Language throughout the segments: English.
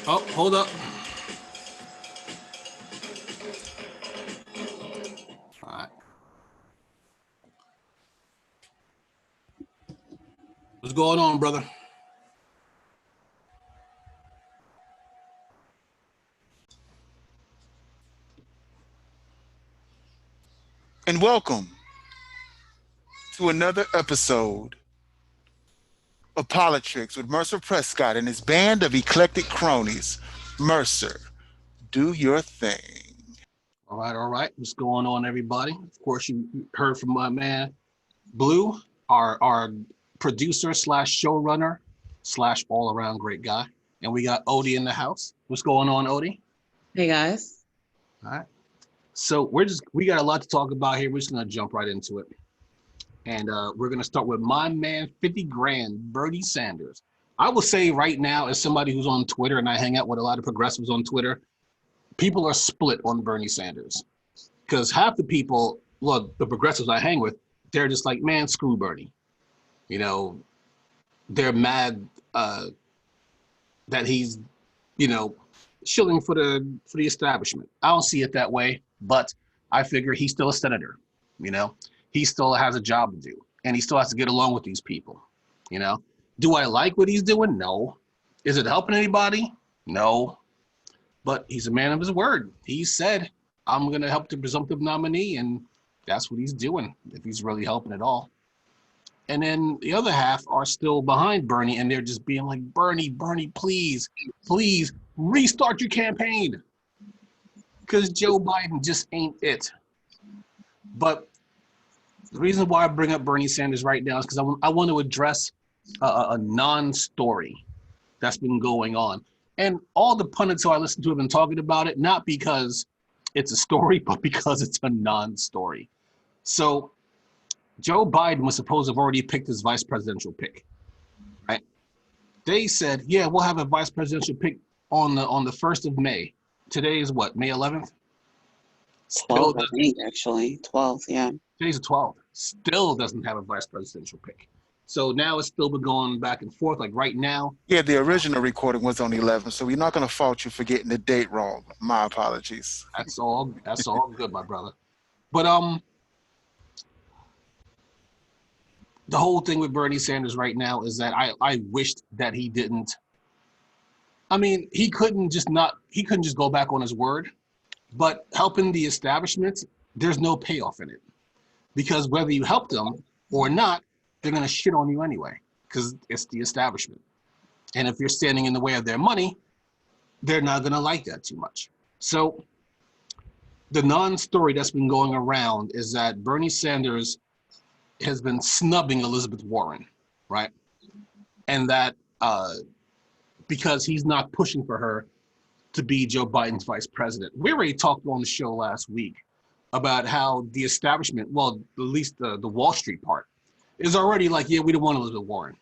Oh, hold up. All right. What's going on, brother? And welcome to another episode of POLI-TRICKS with Mercer Prescott and his band of eclectic cronies. Mercer, do your thing. All right. What's going on, everybody? Of course, you heard from my man Blue, our producer slash showrunner slash all around great guy, and we got Odie in the house. What's going on, Odie? Hey guys. All right. So we got a lot to talk about here. We're just gonna jump right into it, and we're gonna start with my man 50 grand, Bernie Sanders. I will say right now, as somebody who's on Twitter and I hang out with a lot of progressives on Twitter, people are split on Bernie Sanders because half the people, well, the progressives I hang with, they're just like, man, screw Bernie. You know, they're mad that he's, shilling for the establishment. I don't see it that way, but I figure he's still a senator. He still has a job to do, and he still has to get along with these people. Do I like what he's doing? No. Is it helping anybody? No. But he's a man of his word. He said, I'm going to help the presumptive nominee, and that's what he's doing, if he's really helping at all. And then the other half are still behind Bernie, and they're just being like, Bernie, please restart your campaign. Because Joe Biden just ain't it. But the reason why I bring up Bernie Sanders right now is because I want to address a non-story that's been going on. And all the pundits who I listen to have been talking about it, not because it's a story, but because it's a non-story. So Joe Biden was supposed to have already picked his vice presidential pick, right? They said, yeah, we'll have a vice presidential pick on the 1st of May. Today is what, May 11th? 12, I think, actually. 12, yeah. Today's the 12th. Still doesn't have a vice presidential pick. So now it's still been going back and forth. Like right now. Yeah, the original recording was on 11, so we're not going to fault you for getting the date wrong. My apologies. That's all good, my brother. But the whole thing with Bernie Sanders right now is that I wished that he didn't. I mean, he couldn't just go back on his word, but helping the establishment, there's no payoff in it. Because whether you help them or not, they're going to shit on you anyway, because it's the establishment. And if you're standing in the way of their money, they're not going to like that too much. So the non-story that's been going around is that Bernie Sanders has been snubbing Elizabeth Warren, right? And that because he's not pushing for her to be Joe Biden's vice president. We already talked on the show last week about how the establishment, well, at least the Wall Street part, is already like, yeah, we don't want Elizabeth Warren.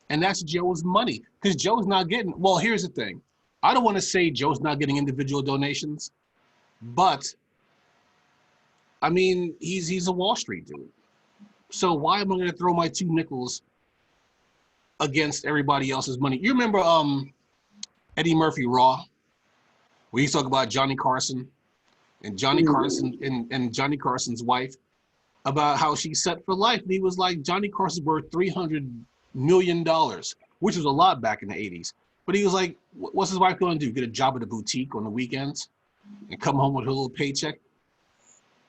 And that's Joe's money, because Joe's not getting, well, here's the thing. I don't want to say Joe's not getting individual donations, but I mean, he's a Wall Street dude. So why am I going to throw my 2 nickels against everybody else's money? You remember Eddie Murphy Raw, where he talked about Johnny Carson and Johnny Carson and Johnny Carson's wife, about how she's set for life. And he was like, Johnny Carson's worth $300 million, which was a lot back in the 80s. But he was like, what's his wife going to do? Get a job at a boutique on the weekends and come home with her little paycheck?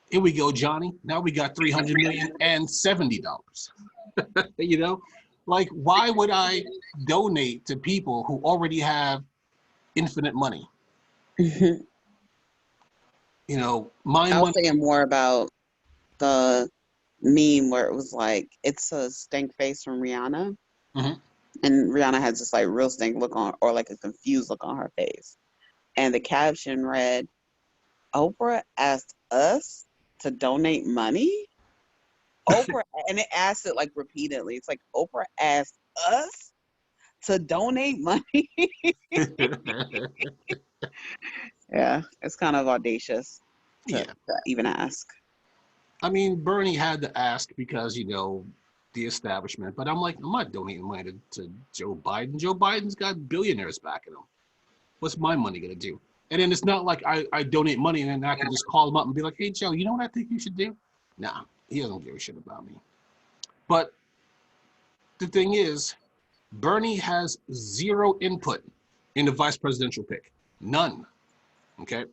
Here we go, Johnny. Now we got $300 million and $70. Like, why would I donate to people who already have infinite money? I was thinking more about the meme where it was like, it's a stank face from Rihanna. Mm-hmm. And Rihanna has this like real stank look on, or like a confused look on her face. And the caption read, Oprah asked us to donate money? Oprah, and it asked it like repeatedly. It's like, Oprah asked us to donate money? Yeah, it's kind of audacious to even ask. I mean, Bernie had to ask because, the the establishment. But I'm like, I'm not donating money to Joe Biden. Joe Biden's got billionaires backing him. What's my money gonna do? And then it's not like I donate money and then I can just call him up and be like, hey, Joe, you know what I think you should do? Nah, he doesn't give a shit about me. But the thing is, Bernie has zero input in the vice presidential pick. None. Okay?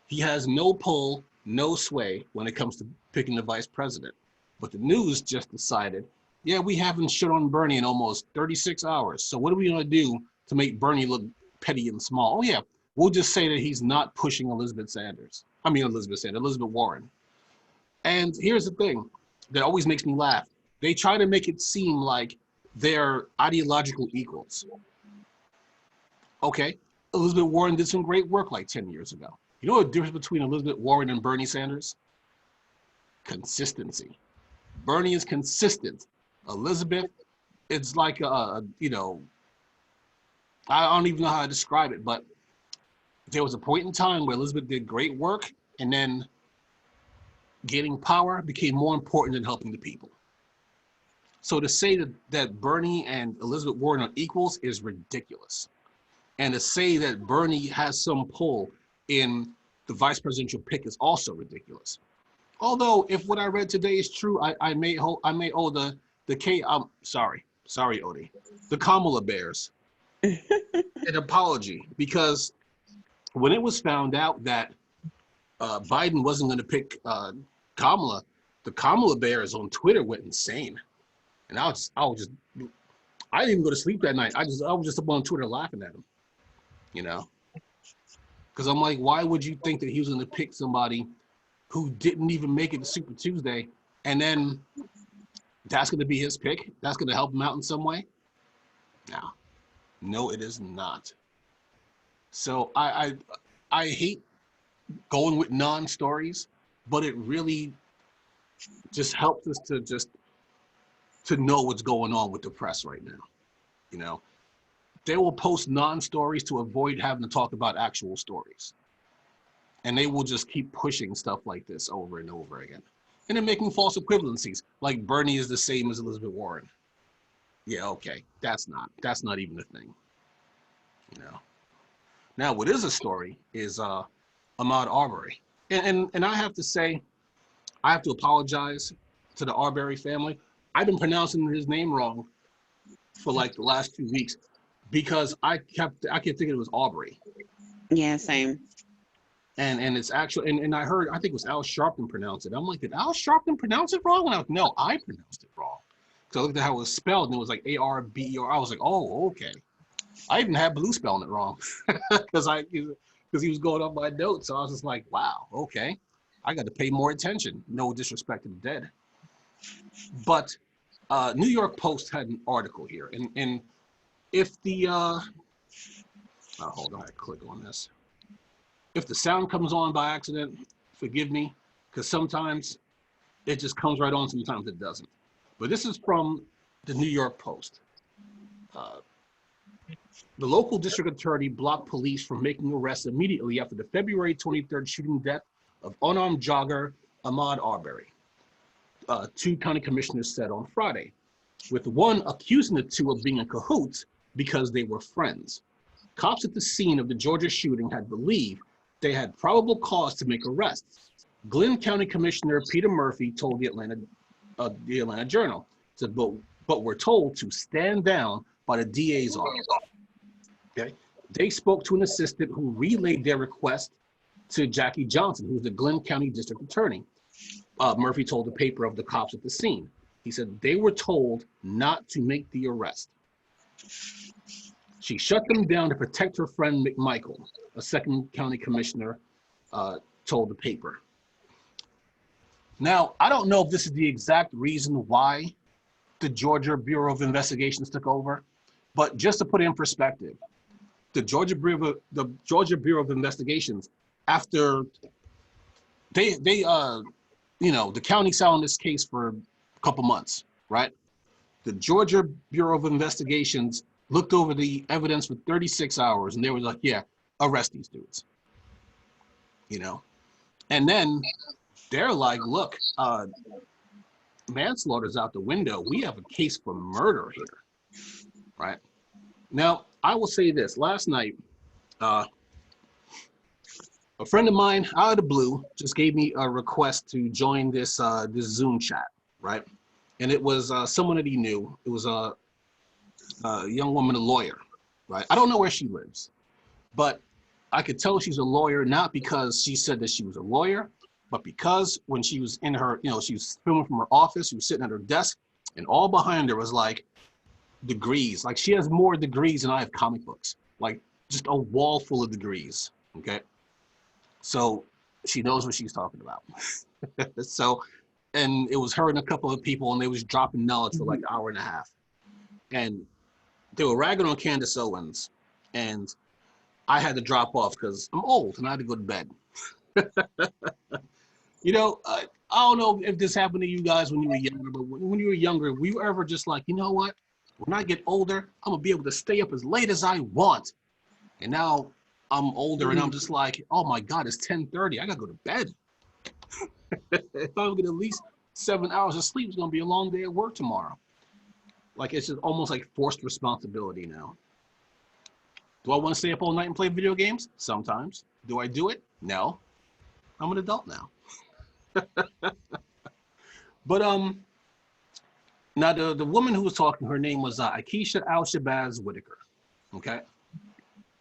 He has no pull, no sway when it comes to picking the vice president. But the news just decided, yeah, we haven't shit on Bernie in almost 36 hours. So what are we going to do to make Bernie look petty and small? Oh, yeah, we'll just say that he's not pushing Elizabeth Warren. And here's the thing that always makes me laugh. They try to make it seem like they're ideological equals. Okay, Elizabeth Warren did some great work like 10 years ago. You know the difference between Elizabeth Warren and Bernie Sanders? Consistency. Bernie is consistent. Elizabeth, it's like I don't even know how to describe it, but there was a point in time where Elizabeth did great work, and then gaining power became more important than helping the people. So to say that Bernie and Elizabeth Warren are equals is ridiculous. And to say that Bernie has some pull in the vice presidential pick is also ridiculous. Although, if what I read today is true, I may owe the Odie, the Kamala Bears an apology, because when it was found out that Biden wasn't going to pick Kamala, the Kamala Bears on Twitter went insane, and I didn't even go to sleep that night. I was just up on Twitter laughing at him, because I'm like, why would you think that he was going to pick somebody who didn't even make it to Super Tuesday, and then that's going to be his pick? That's going to help him out in some way? No, it is not. So I hate going with non-stories, but it really just helps us to know what's going on with the press right now. They will post non-stories to avoid having to talk about actual stories. And they will just keep pushing stuff like this over and over again. And they're making false equivalencies, like Bernie is the same as Elizabeth Warren. Yeah, okay, that's not even a thing. Now, what is a story is Ahmaud Arbery. And I have to say, I have to apologize to the Arbery family. I've been pronouncing his name wrong for like the last 2 weeks because I kept thinking it was Arbery. Yeah, same. And it's actually, and I think it was Al Sharpton pronounced it. I'm like, did Al Sharpton pronounce it wrong? And I was like, no, I pronounced it wrong. So I looked at how it was spelled, and it was like A-R-B-E-R. I was like, oh, okay. I even had Blue spelling it wrong because he was going off my notes. So I was just like, wow, okay. I got to pay more attention. No disrespect to the dead. But New York Post had an article here. And if the, hold on, I click on this. If the sound comes on by accident, forgive me, because sometimes it just comes right on, sometimes it doesn't. But this is from the New York Post. The local district attorney blocked police from making arrests immediately after the February 23rd shooting death of unarmed jogger Ahmaud Arbery, 2 county commissioners said on Friday, with one accusing the two of being in cahoots because they were friends. Cops at the scene of the Georgia shooting had believed they had probable cause to make arrests. Glenn County Commissioner Peter Murphy told the Atlanta Journal, said, but were told to stand down by the DA's office. Okay, they spoke to an assistant who relayed their request to Jackie Johnson, who's the Glenn County District Attorney. Murphy told the paper of the cops at the scene. He said they were told not to make the arrest. She shut them down to protect her friend McMichael, a 2nd County Commissioner told the paper. Now, I don't know if this is the exact reason why the Georgia Bureau of Investigations took over, but just to put it in perspective, the Georgia Bureau of Investigations, after the county sat on this case for a couple months, right? The Georgia Bureau of Investigations looked over the evidence for 36 hours, and they were like, yeah, arrest these dudes. And then they're like, look, manslaughter's out the window. We have a case for murder here, right? Now, I will say this. Last night, a friend of mine out of the blue just gave me a request to join this this Zoom chat, right? And it was someone that he knew. It was a young woman, a lawyer, right? I don't know where she lives, but I could tell she's a lawyer, not because she said that she was a lawyer, but because when she was in her, she was filming from her office, she was sitting at her desk, and all behind her was like degrees. Like, she has more degrees than I have comic books, like just a wall full of degrees, okay? So she knows what she's talking about. So, and it was her and a couple of people, and they was dropping knowledge for like an hour and a half. And they were ragging on Candace Owens, and I had to drop off because I'm old and I had to go to bed. I don't know if this happened to you guys when you were younger, but when you were younger, were you ever just like, you know what? When I get older, I'm gonna be able to stay up as late as I want. And now I'm older and I'm just like, oh my God, it's 10:30. I gotta go to bed. If I'm gonna at least 7 hours of sleep, it's gonna be a long day at work tomorrow. Like, it's just almost like forced responsibility now. Do I want to stay up all night and play video games? Sometimes. Do I do it? No. I'm an adult now. But now the woman who was talking, her name was Akeisha Al-Shabazz Whitaker, okay?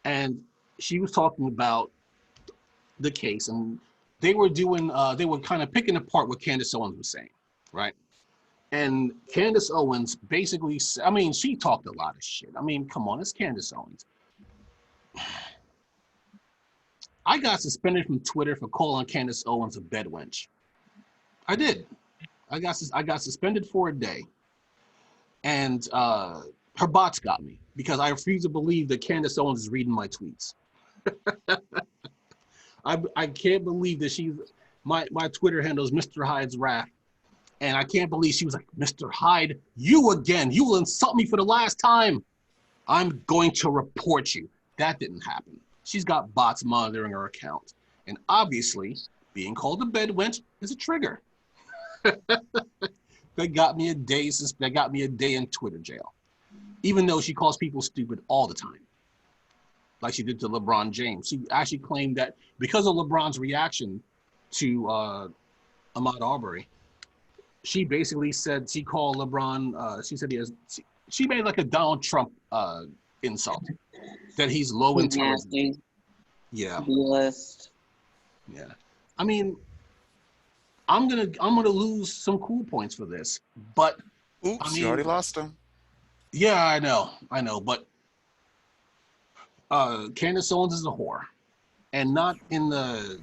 And she was talking about the case, and they were kind of picking apart what Candace Owens was saying, right? And Candace Owens basically, I mean, she talked a lot of shit. I mean, come on, it's Candace Owens. I got suspended from Twitter for calling Candace Owens a bed wench. I did. I got suspended for a day. And her bots got me because I refuse to believe that Candace Owens is reading my tweets. I can't believe that my Twitter handle is Mr. Hyde's Wrath. And I can't believe she was like, Mr. Hyde, you again, you will insult me for the last time. I'm going to report you. That didn't happen. She's got bots monitoring her account. And obviously, being called a bed wench is a trigger. They got me a day in Twitter jail. Even though she calls people stupid all the time. Like she did to LeBron James. She actually claimed that because of LeBron's reaction to Ahmaud Arbery, she basically said, she called LeBron, she said she made like a Donald Trump insult, that he's low intelligence. Yeah. B-list. Yeah. I mean, I'm gonna lose some cool points for this, but Oops, I mean, you already lost them. Yeah, I know, but Candace Owens is a whore, and not in the,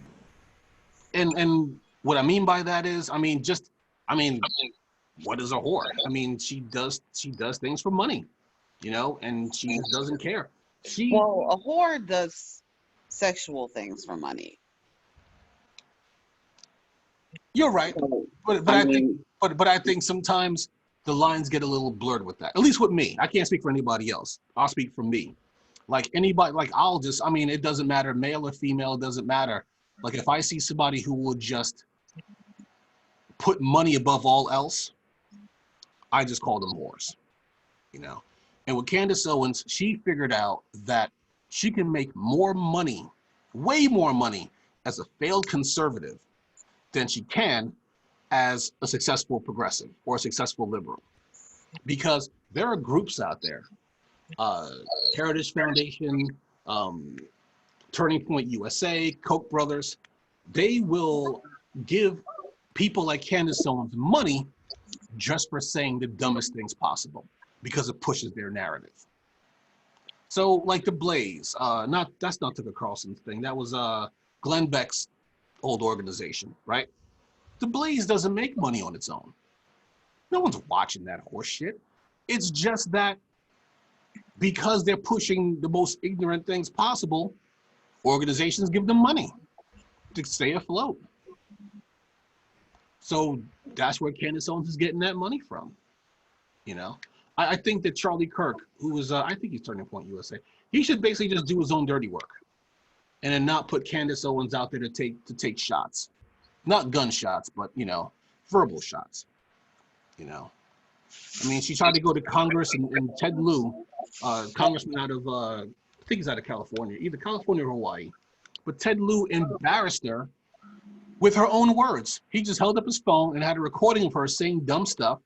and what I mean by that is, I mean, what is a whore? I mean, she does things for money, and she just doesn't care. Well, a whore does sexual things for money. You're right, but I think sometimes the lines get a little blurred with that. At least with me. I can't speak for anybody else. I'll speak for me. Like anybody, like it doesn't matter, male or female, it doesn't matter. Like if I see somebody who will just put money above all else, I just call them whores, And with Candace Owens, she figured out that she can make more money, way more money, as a failed conservative than she can as a successful progressive or a successful liberal. Because there are groups out there, Heritage Foundation, Turning Point USA, Koch brothers, they will give people like Candace Owens money just for saying the dumbest things possible because it pushes their narrative. So like the Blaze, that's not Tucker Carlson's thing. That was Glenn Beck's old organization, right? The Blaze doesn't make money on its own. No one's watching that horse shit. It's just that because they're pushing the most ignorant things possible, organizations give them money to stay afloat. So that's where Candace Owens is getting that money from. I think that Charlie Kirk, who was, I think he's Turning Point USA, he should basically just do his own dirty work and then not put Candace Owens out there to take shots. Not gunshots, but, verbal shots. You know, I mean, she tried to go to Congress, and Ted Lieu, congressman out of, I think he's out of California, either California or Hawaii. But Ted Lieu embarrassed her with her own words. He just held up his phone and had a recording of her saying dumb stuff.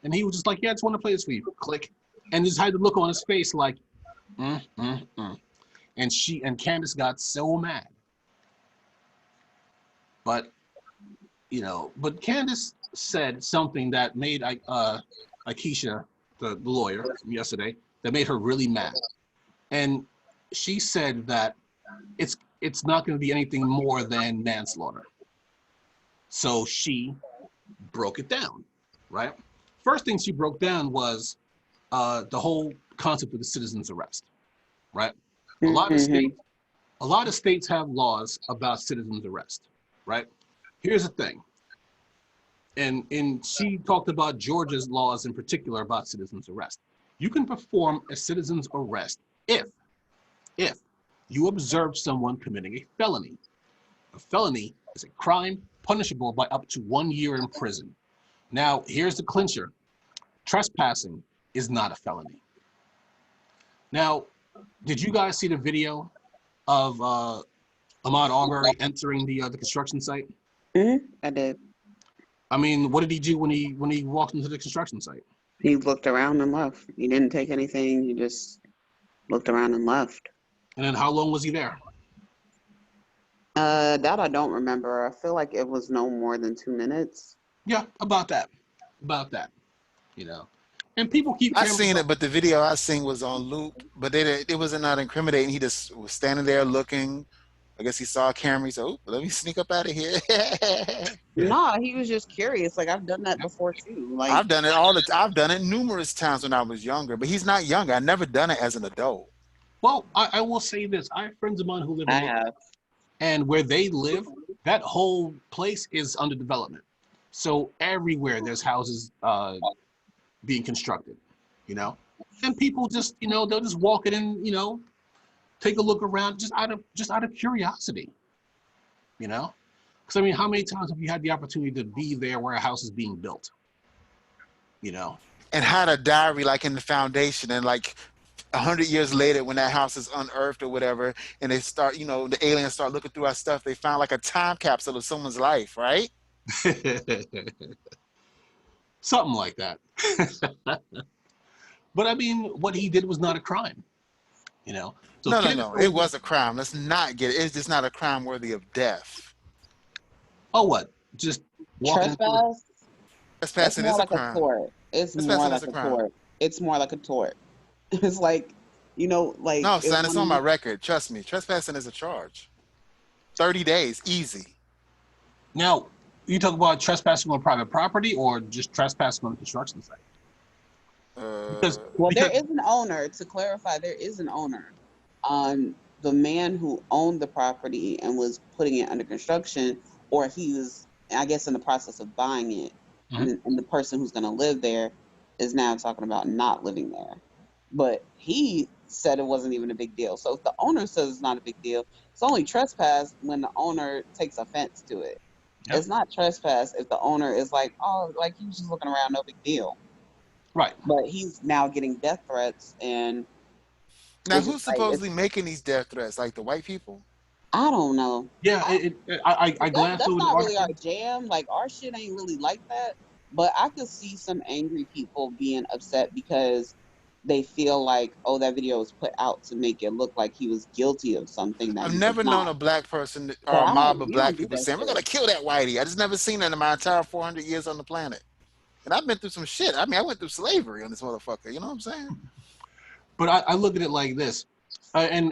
And he was just like, yeah, I just want to play this for you. Click. And just had the look on his face like, And Candace got so mad. But, but Candace said something that made Akeisha, the lawyer from yesterday, that made her really mad. And she said that it's not going to be anything more than manslaughter. So she broke it down, right? First thing she broke down was the whole concept of the citizen's arrest, right? A lot of states have laws about citizen's arrest, right? Here's the thing. And she talked about Georgia's laws in particular about citizen's arrest. You can perform a citizen's arrest if you observe someone committing a felony. A felony is a crime punishable by up to 1 year in prison. Now, here's the clincher. Trespassing is not a felony. Now, did you guys see the video of Ahmaud Arbery entering the construction site? I did. I mean, what did he do when he walked into the construction site? He looked around and left. He didn't take anything. He just looked around and left. And then how long was he there? That I don't remember. I feel like it was no more than 2 minutes. Yeah, about that. And people keep. I seen it, but the video I seen was on loop. But it wasn't not incriminating. He just was standing there looking. I guess he saw a camera. He said, "Oh, let me sneak up out of here." No, he was just curious. Like, I've done that before too. Like, I've done it I've done it numerous times when I was younger. But he's not younger. I never done it as an adult. Well, I will say this. I have friends of mine who live in have. And where they live, that whole place is under development. So everywhere there's houses being constructed, and people just, they'll just walk it in, take a look around just out of curiosity, because I mean, how many times have you had the opportunity to be there where a house is being built, And had a diary like in the foundation, and like 100 years later when that house is unearthed or whatever, and they start, the aliens start looking through our stuff, they found like a time capsule of someone's life, right? Something like that. But I mean, what he did was not a crime, So no, it was a crime. Let's not get it. It's just not a crime worthy of death. Oh, what? Just walking trespass? Trespassing is a crime. It's more like a tort. It's more like a tort. It's like, like... No, son, it's on my record. Trust me. Trespassing is a charge. 30 days, easy. Now, you talk about trespassing on private property or just trespassing on a construction site? There is an owner. To clarify, there is an owner. The man who owned the property and was putting it under construction, or he was, I guess, in the process of buying it, and the person who's going to live there is now talking about not living there. But he said it wasn't even a big deal. So if the owner says it's not a big deal, it's only trespass when the owner takes offense to it. Yep. It's not trespass if the owner is like, oh, like he was just looking around, no big deal. Right. But he's now getting death threats. And now who's supposedly making these death threats? Like the white people? I don't know. Yeah, I glanced through the article. That's not really our jam. Like, our shit ain't really like that. But I could see some angry people being upset because they feel like, oh, that video was put out to make it look like he was guilty of something that I've never known a black person or a mob of black people saying, we're going to kill that whitey. I just never seen that in my entire 400 years on the planet. And I've been through some shit. I mean, I went through slavery on this motherfucker. You know what I'm saying? But I look at it like this. And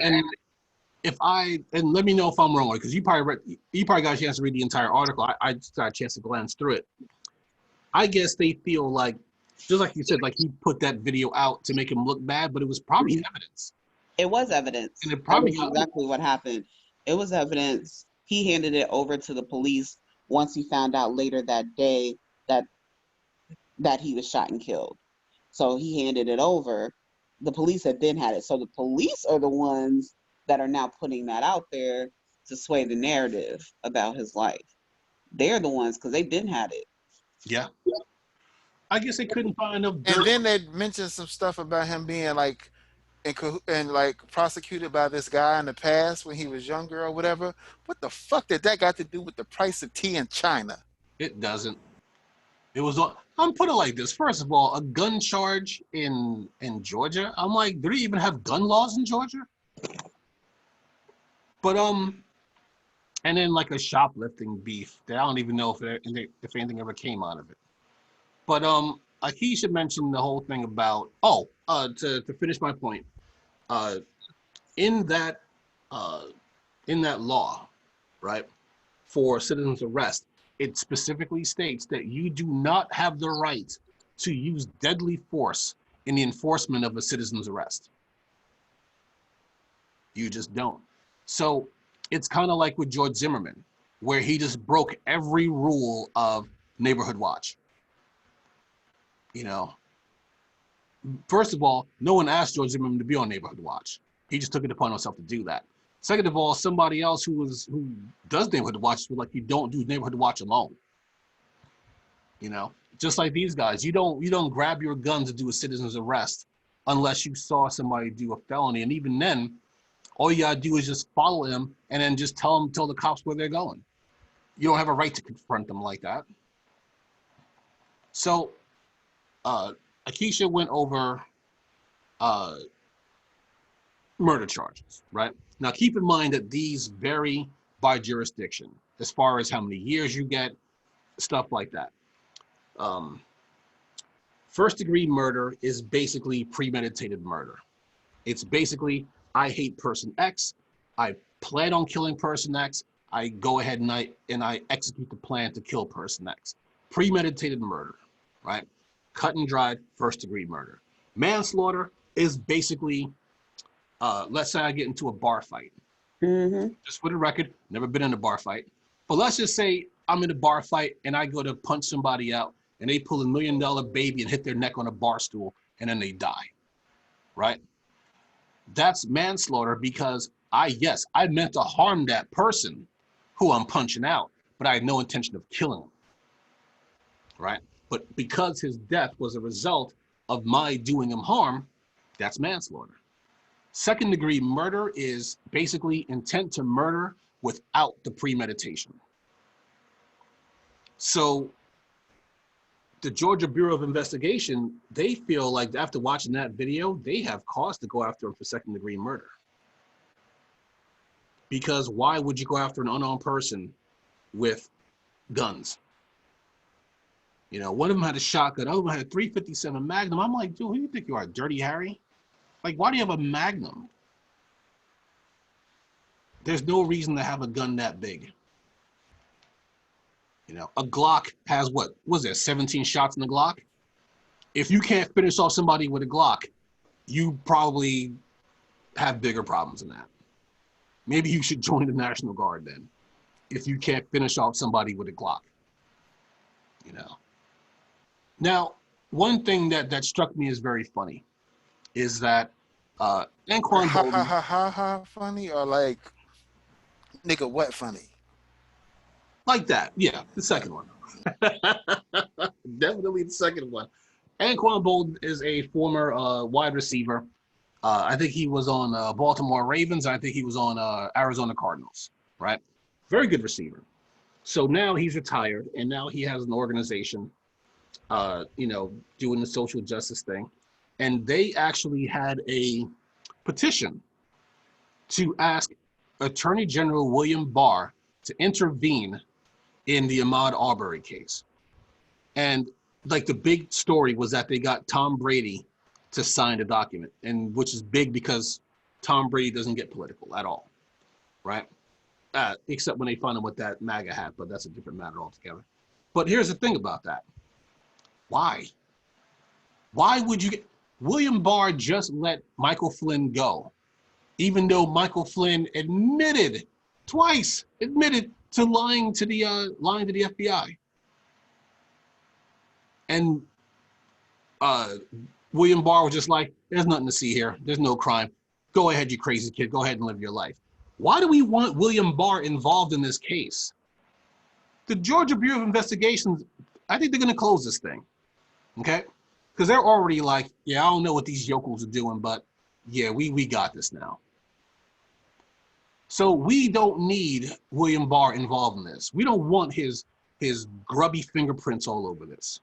let me know if I'm wrong, because you probably got a chance to read the entire article. I just got a chance to glance through it. I guess they feel like, just like you said, like he put that video out to make him look bad, but it was probably evidence. It was evidence. And it probably got exactly what happened. It was evidence. He handed it over to the police once he found out later that day that he was shot and killed. So he handed it over. The police had then had it. So the police are the ones that are now putting that out there to sway the narrative about his life. They're the ones, because they didn't have it. Yeah. I guess they couldn't find enough And dirt. then they mentioned some stuff about him being like and like prosecuted by this guy in the past when he was younger or whatever. What the fuck did that got to do with the price of tea in China? It doesn't. It was. I'm put it like this. First of all, a gun charge in Georgia. I'm like, do they even have gun laws in Georgia? But and then like a shoplifting beef that I don't even know if anything ever came out of it. But Akeisha mentioned the whole thing about to finish my point. Uh, in that uh, in that law, right, for citizens arrest, it specifically states that you do not have the right to use deadly force in the enforcement of a citizen's arrest. You just don't. So it's kind of like with George Zimmerman, where he just broke every rule of neighborhood watch. You know, first of all, no one asked George Zimmerman to be on neighborhood watch. He just took it upon himself to do that. Second of all, somebody else who does neighborhood watch was like, you don't do neighborhood watch alone. You know, just like these guys, you don't grab your gun to do a citizen's arrest unless you saw somebody do a felony, and even then, all you gotta do is just follow him and then just tell the cops where they're going. You don't have a right to confront them like that. So, Akeisha went over murder charges, right? Now, keep in mind that these vary by jurisdiction as far as how many years you get, stuff like that. First-degree murder is basically premeditated murder. It's basically, I hate person X, I plan on killing person X, I go ahead and I execute the plan to kill person X. Premeditated murder, right? Cut and dried first-degree murder. Manslaughter is basically, let's say I get into a bar fight. Mm-hmm. Just for the record, never been in a bar fight. But let's just say I'm in a bar fight and I go to punch somebody out and they pull $1 million baby and hit their neck on a bar stool and then they die, right? That's manslaughter because I meant to harm that person who I'm punching out, but I had no intention of killing him, right? But because his death was a result of my doing him harm, that's manslaughter. Second degree murder is basically intent to murder without the premeditation. So the Georgia Bureau of Investigation, they feel like after watching that video, they have cause to go after him for second degree murder. Because why would you go after an unarmed person with guns? You know, one of them had a shotgun, the other one had a .357 Magnum. I'm like, dude, who do you think you are, Dirty Harry? Like, why do you have a Magnum? There's no reason to have a gun that big. You know, a Glock has what was there, 17 shots in the Glock? If you can't finish off somebody with a Glock, you probably have bigger problems than that. Maybe you should join the National Guard then, if you can't finish off somebody with a Glock. You know. Now, one thing that struck me as very funny is that Anquan Ha Bolden, ha ha ha ha funny, or like nigga what funny? like that, yeah, the second one. Definitely the second one. Anquan Bolden is a former wide receiver. I think he was on Baltimore Ravens. I think he was on Arizona Cardinals, right? Very good receiver. So now he's retired, and now he has an organization, you know, doing the social justice thing. And they actually had a petition to ask Attorney General William Barr to intervene in the Ahmaud Arbery case. And like the big story was that they got Tom Brady to sign the document, and which is big because Tom Brady doesn't get political at all, right? Except when they find him with that MAGA hat, but that's a different matter altogether. But here's the thing about that. Why? Why would you get... William Barr just let Michael Flynn go, even though Michael Flynn admitted twice to lying to the FBI. And William Barr was just like, there's nothing to see here. There's no crime. Go ahead, you crazy kid. Go ahead and live your life. Why do we want William Barr involved in this case? The Georgia Bureau of Investigations, I think they're going to close this thing. Okay? Because they're already like, yeah, I don't know what these yokels are doing, but yeah, we got this now. So we don't need William Barr involved in this. We don't want his grubby fingerprints all over this.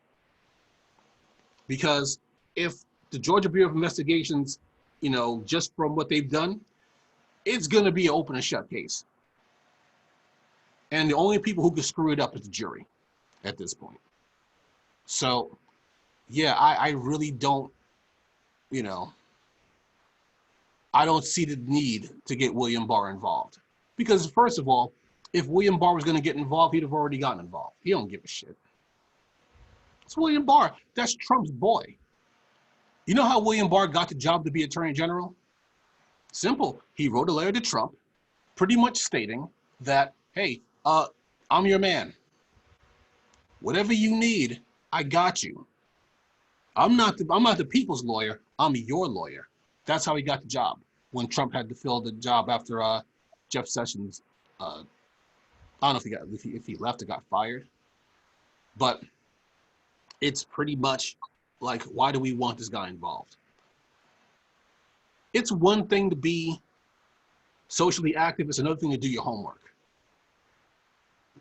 Because if the Georgia Bureau of Investigations, you know, just from what they've done, it's going to be an open and shut case. And the only people who can screw it up is the jury at this point. So, yeah, I really don't, you know, I don't see the need to get William Barr involved. Because first of all, if William Barr was going to get involved, he'd have already gotten involved. He don't give a shit. It's William Barr. That's Trump's boy. You know how William Barr got the job to be Attorney General? Simple. He wrote a letter to Trump, pretty much stating that, hey, I'm your man. Whatever you need, I got you. I'm not the people's lawyer. I'm your lawyer. That's how he got the job when Trump had to fill the job after Jeff Sessions. I don't know if he left or got fired, but it's pretty much like, why do we want this guy involved? It's one thing to be socially active. It's another thing to do your homework.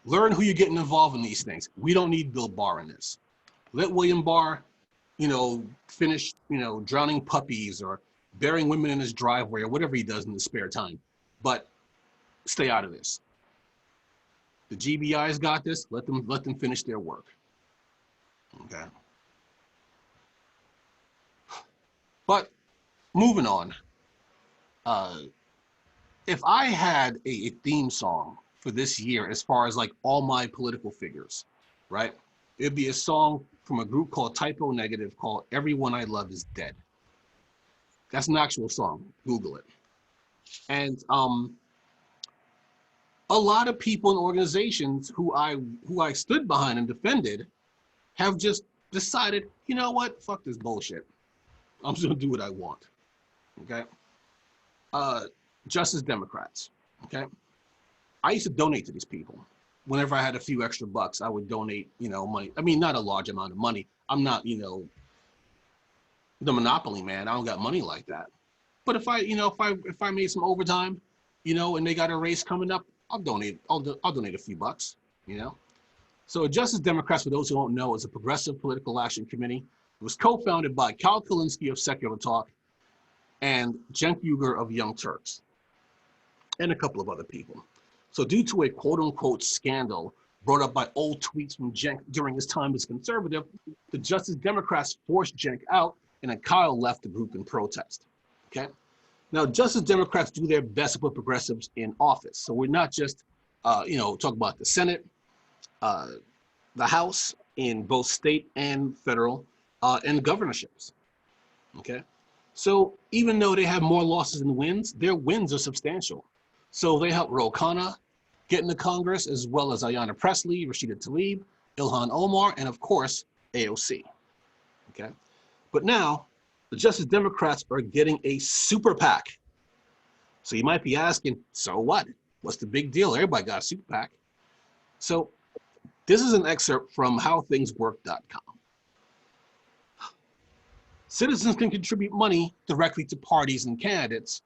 Learn who you're getting involved in these things. We don't need Bill Barr in this. Let William Barr, you know, finish, you know, drowning puppies or burying women in his driveway or whatever he does in his spare time. But stay out of this. The GBI's got this. Let them finish their work. Okay. But moving on. If I had a theme song for this year, as far as like all my political figures, right? It'd be a song from a group called Typo Negative called Everyone I Love Is Dead. That's an actual song. Google it. And a lot of people and organizations who I stood behind and defended have just decided, you know what? Fuck this bullshit. I'm just gonna do what I want. Okay. Justice Democrats. Okay. I used to donate to these people. Whenever I had a few extra bucks, I would donate, you know, money. I mean, not a large amount of money. I'm not, you know, the monopoly man. I don't got money like that. But if I, you know, if I made some overtime, you know, and they got a race coming up, I'll donate a few bucks, you know. So Justice Democrats, for those who don't know, is a progressive political action committee. It was co-founded by Cal Kalinske of Secular Talk and Cenk Uygur of Young Turks and a couple of other people. So due to a quote-unquote scandal brought up by old tweets from Cenk during his time as conservative, the Justice Democrats forced Cenk out, and then Kyle left the group in protest. Okay. Now, Justice Democrats do their best to put progressives in office. So we're not just, you know, talk about the Senate, the House in both state and federal, and governorships. Okay. So even though they have more losses than wins, their wins are substantial. So they helped Ro Khanna get into Congress, as well as Ayanna Pressley, Rashida Tlaib, Ilhan Omar, and of course, AOC. Okay. But now, the Justice Democrats are getting a super PAC. So you might be asking, so what? What's the big deal? Everybody got a super PAC. So this is an excerpt from howthingswork.com. Citizens can contribute money directly to parties and candidates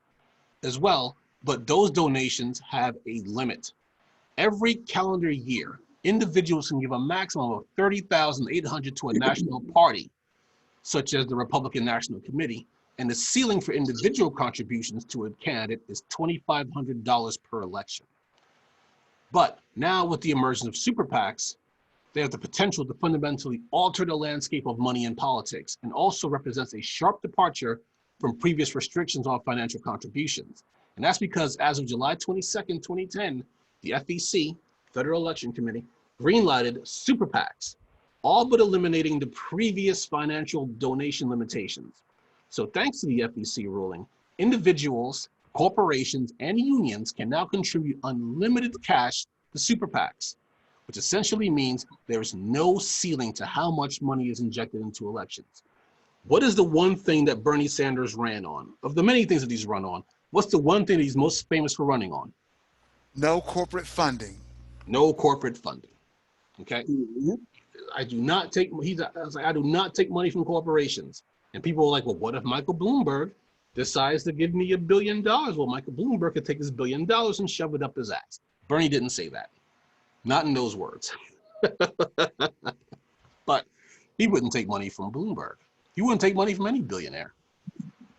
as well, but those donations have a limit. Every calendar year, individuals can give a maximum of $30,800 to a national party, such as the Republican National Committee, and the ceiling for individual contributions to a candidate is $2,500 per election. But now with the emergence of super PACs, they have the potential to fundamentally alter the landscape of money in politics, and also represents a sharp departure from previous restrictions on financial contributions. And that's because as of July 22nd, 2010, the FEC, Federal Election Committee, greenlighted super PACs, all but eliminating the previous financial donation limitations. So thanks to the FEC ruling, individuals, corporations, and unions can now contribute unlimited cash to super PACs, which essentially means there is no ceiling to how much money is injected into elections. What is the one thing that Bernie Sanders ran on? Of the many things that he's run on, what's the one thing that he's most famous for running on? No corporate funding. No corporate funding. Okay. Mhm. I do not take. I was like, I do not take money from corporations. And people were like, well, what if Michael Bloomberg decides to give me $1 billion? Well, Michael Bloomberg could take his $1 billion and shove it up his ass. Bernie didn't say that, not in those words. But he wouldn't take money from Bloomberg. He wouldn't take money from any billionaire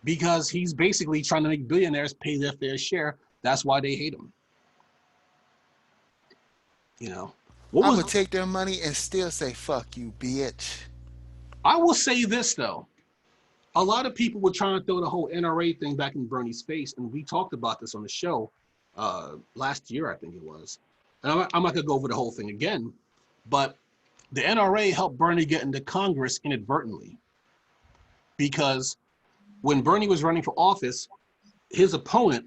because he's basically trying to make billionaires pay their fair share. That's why they hate him. You know, I would take their money and still say, fuck you, bitch. I will say this, though. A lot of people were trying to throw the whole NRA thing back in Bernie's face, and we talked about this on the show last year, I think it was. And I'm not going to go over the whole thing again, but the NRA helped Bernie get into Congress inadvertently because when Bernie was running for office, his opponent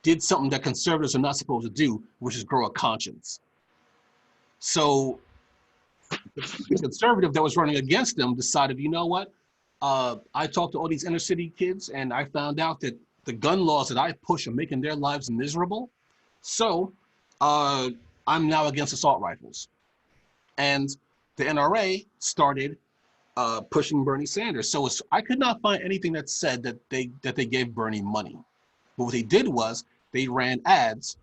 did something that conservatives are not supposed to do, which is grow a conscience. So the conservative that was running against him decided, you know what? I talked to all these inner city kids and I found out that the gun laws that I push are making their lives miserable. So I'm now against assault rifles. And the NRA started pushing Bernie Sanders. So I could not find anything that said that they gave Bernie money. But what they did was they ran ads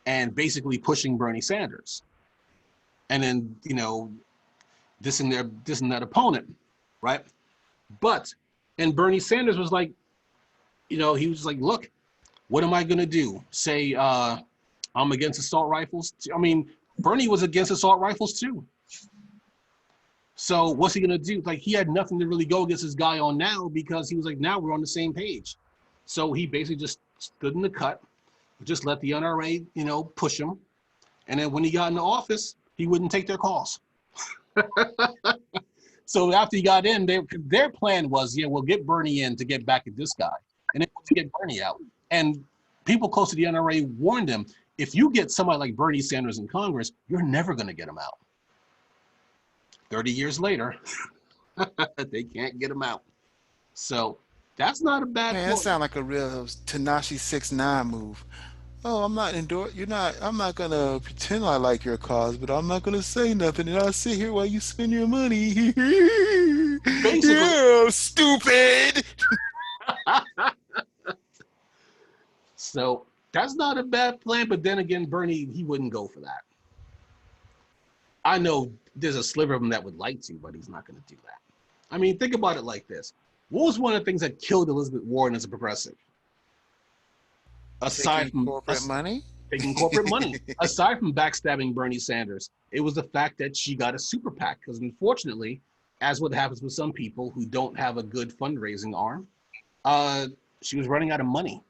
and basically pushing Bernie Sanders. And then, you know, dissing that opponent, right? But, and Bernie Sanders was like, you know, he was like, look, what am I going to do? Say I'm against assault rifles? I mean, Bernie was against assault rifles too. So what's he going to do? Like, he had nothing to really go against this guy on now because he was like, now we're on the same page. So he basically just stood in the cut, just let the NRA, you know, push him. And then when he got into office, he wouldn't take their calls. So after he got in, their plan was, yeah, we'll get Bernie in to get back at this guy, and then to get Bernie out. And people close to the NRA warned him, if you get somebody like Bernie Sanders in Congress, you're never going to get him out. 30 years later, they can't get him out. So that's not a bad. Man, that sounds like a real Tanashi 6ix9ine move. Oh, I'm not I'm not gonna pretend I like your cause, but I'm not gonna say nothing, and I'll sit here while you spend your money. Basically, yeah, stupid. So that's not a bad plan, but then again, Bernie, he wouldn't go for that. I know there's a sliver of him that would like to, but he's not gonna do that. I mean, think about it like this. What was one of the things that killed Elizabeth Warren as a progressive? Aside from corporate money? Taking corporate money. Aside from backstabbing Bernie Sanders, it was the fact that she got a super PAC. Because unfortunately, as what happens with some people who don't have a good fundraising arm, she was running out of money.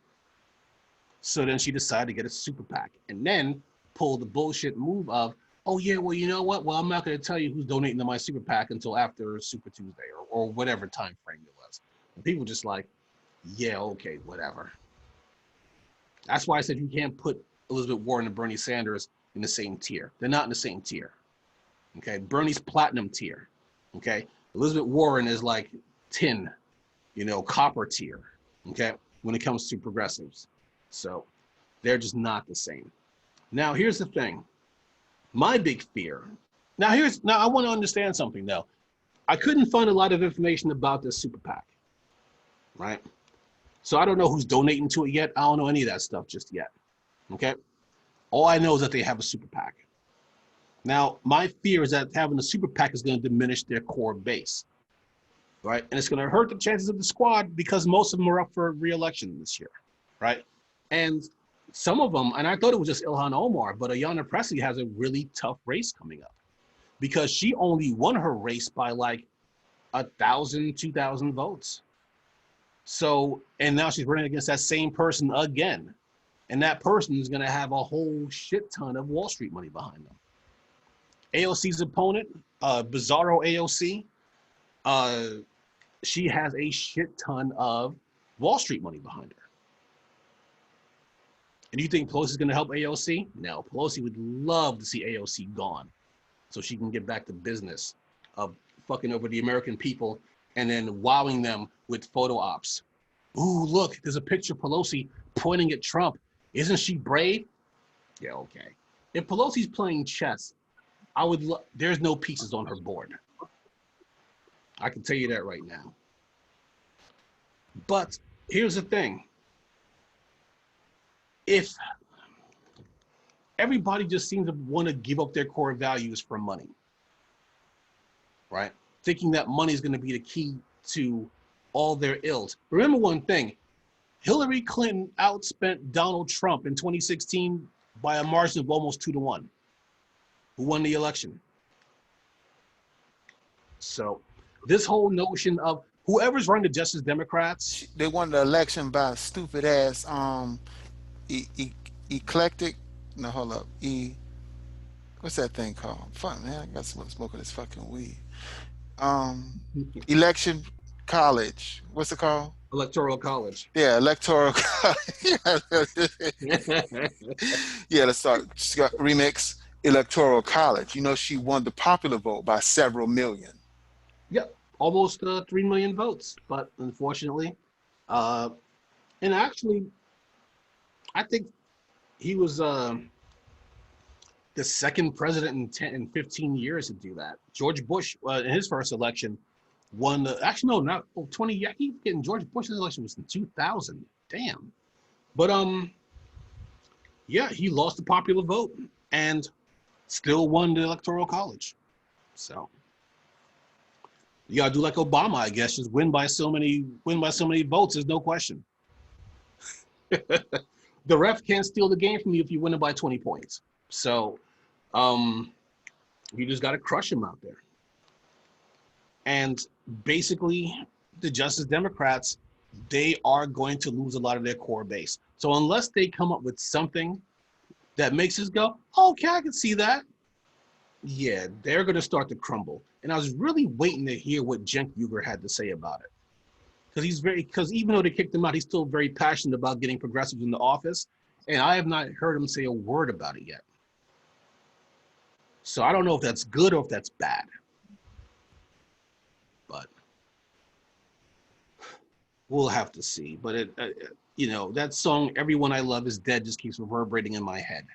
So then she decided to get a super PAC and then pull the bullshit move of, oh yeah, well, you know what? Well, I'm not going to tell you who's donating to my super PAC until after Super Tuesday or whatever time frame it was. And people just like, yeah, okay, whatever. That's why I said you can't put Elizabeth Warren and Bernie Sanders in the same tier. They're not in the same tier. Okay, Bernie's platinum tier. Okay, Elizabeth Warren is like tin, you know, copper tier. Okay, when it comes to progressives, so they're just not the same. Now here's the thing. My big fear. Now I want to understand something though. I couldn't find a lot of information about this super PAC, right? So I don't know who's donating to it yet. I don't know any of that stuff just yet. Okay. All I know is that they have a super PAC. Now, my fear is that having a super PAC is going to diminish their core base, right? And it's going to hurt the chances of the squad because most of them are up for re-election this year, right? And some of them, and I thought it was just Ilhan Omar, but Ayanna Pressley has a really tough race coming up because she only won her race by like 1,000, 2,000 votes. So, and now she's running against that same person again. And that person is going to have a whole shit ton of Wall Street money behind them. AOC's opponent, Bizarro AOC, she has a shit ton of Wall Street money behind her. And do you think Pelosi is going to help AOC? No, Pelosi would love to see AOC gone so she can get back to business of fucking over the American people and then wowing them with photo ops. Ooh, look, there's a picture of Pelosi pointing at Trump. Isn't she brave? Yeah, okay. If Pelosi's playing chess, there's no pieces on her board. I can tell you that right now. But here's the thing. If everybody just seems to want to give up their core values for money, right? Thinking that money is going to be the key to all their ills. Remember one thing, Hillary Clinton outspent Donald Trump in 2016 by a margin of almost 2-1. Who won the election? So this whole notion of whoever's running the Justice Democrats. They won the election by stupid ass Eclectic. No, hold up. What's that thing called? Fuck, man, I got smoking this fucking weed. Election college. What's it called? Electoral College. Yeah, electoral college. Yeah, let's start. Remix electoral college. You know, she won the popular vote by several million. Yep, almost 3 million votes. But unfortunately, and actually, I think he was the second president in 15 years to do that. George Bush, in his first election, won the, actually, no, not 20, yeah, he getting George Bush's election was in 2000. Damn. But, yeah, he lost the popular vote and still won the Electoral College. So you gotta do like Obama, I guess, just win by so many votes. There's no question. The ref can't steal the game from you if you win it by 20 points. So you just got to crush him out there. And basically, the Justice Democrats, they are going to lose a lot of their core base. So unless they come up with something that makes us go, okay, I can see that. Yeah, they're going to start to crumble. And I was really waiting to hear what Cenk Uygur had to say about it. Because even though they kicked him out, he's still very passionate about getting progressives in the office. And I have not heard him say a word about it yet. So I don't know if that's good or if that's bad. But we'll have to see. But you know, that song, Everyone I Love Is Dead, just keeps reverberating in my head.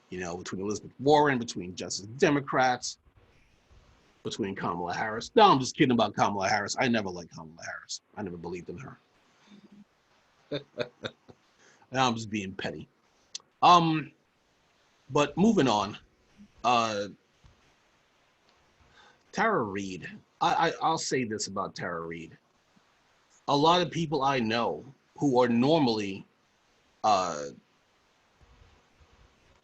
You know, between Elizabeth Warren, between Justice Democrats, between Kamala Harris. No, I'm just kidding about Kamala Harris. I never liked Kamala Harris. I never believed in her. Now I'm just being petty. But moving on. Tara Reade. I'll say this about Tara Reade. A lot of people I know who are normally,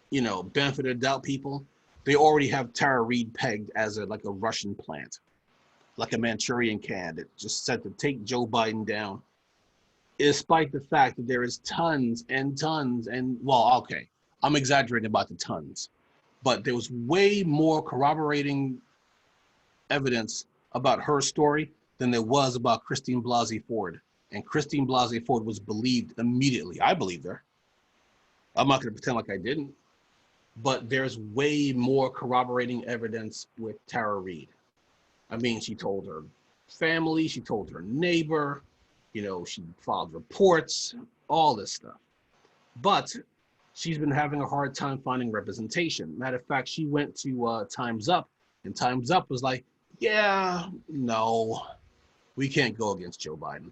you know, benefit of doubt people, they already have Tara Reade pegged as like a Russian plant, like a Manchurian candidate, just set to take Joe Biden down, despite the fact that there is tons and tons and, well, okay, I'm exaggerating about the tons, but there was way more corroborating evidence about her story than there was about Christine Blasey Ford. And Christine Blasey Ford was believed immediately. I believed her. I'm not going to pretend like I didn't. But there's way more corroborating evidence with Tara Reade. I mean, she told her family, she told her neighbor, you know, she filed reports, all this stuff. But she's been having a hard time finding representation. Matter of fact, she went to Time's Up, and Time's Up was like, yeah, no, we can't go against Joe Biden.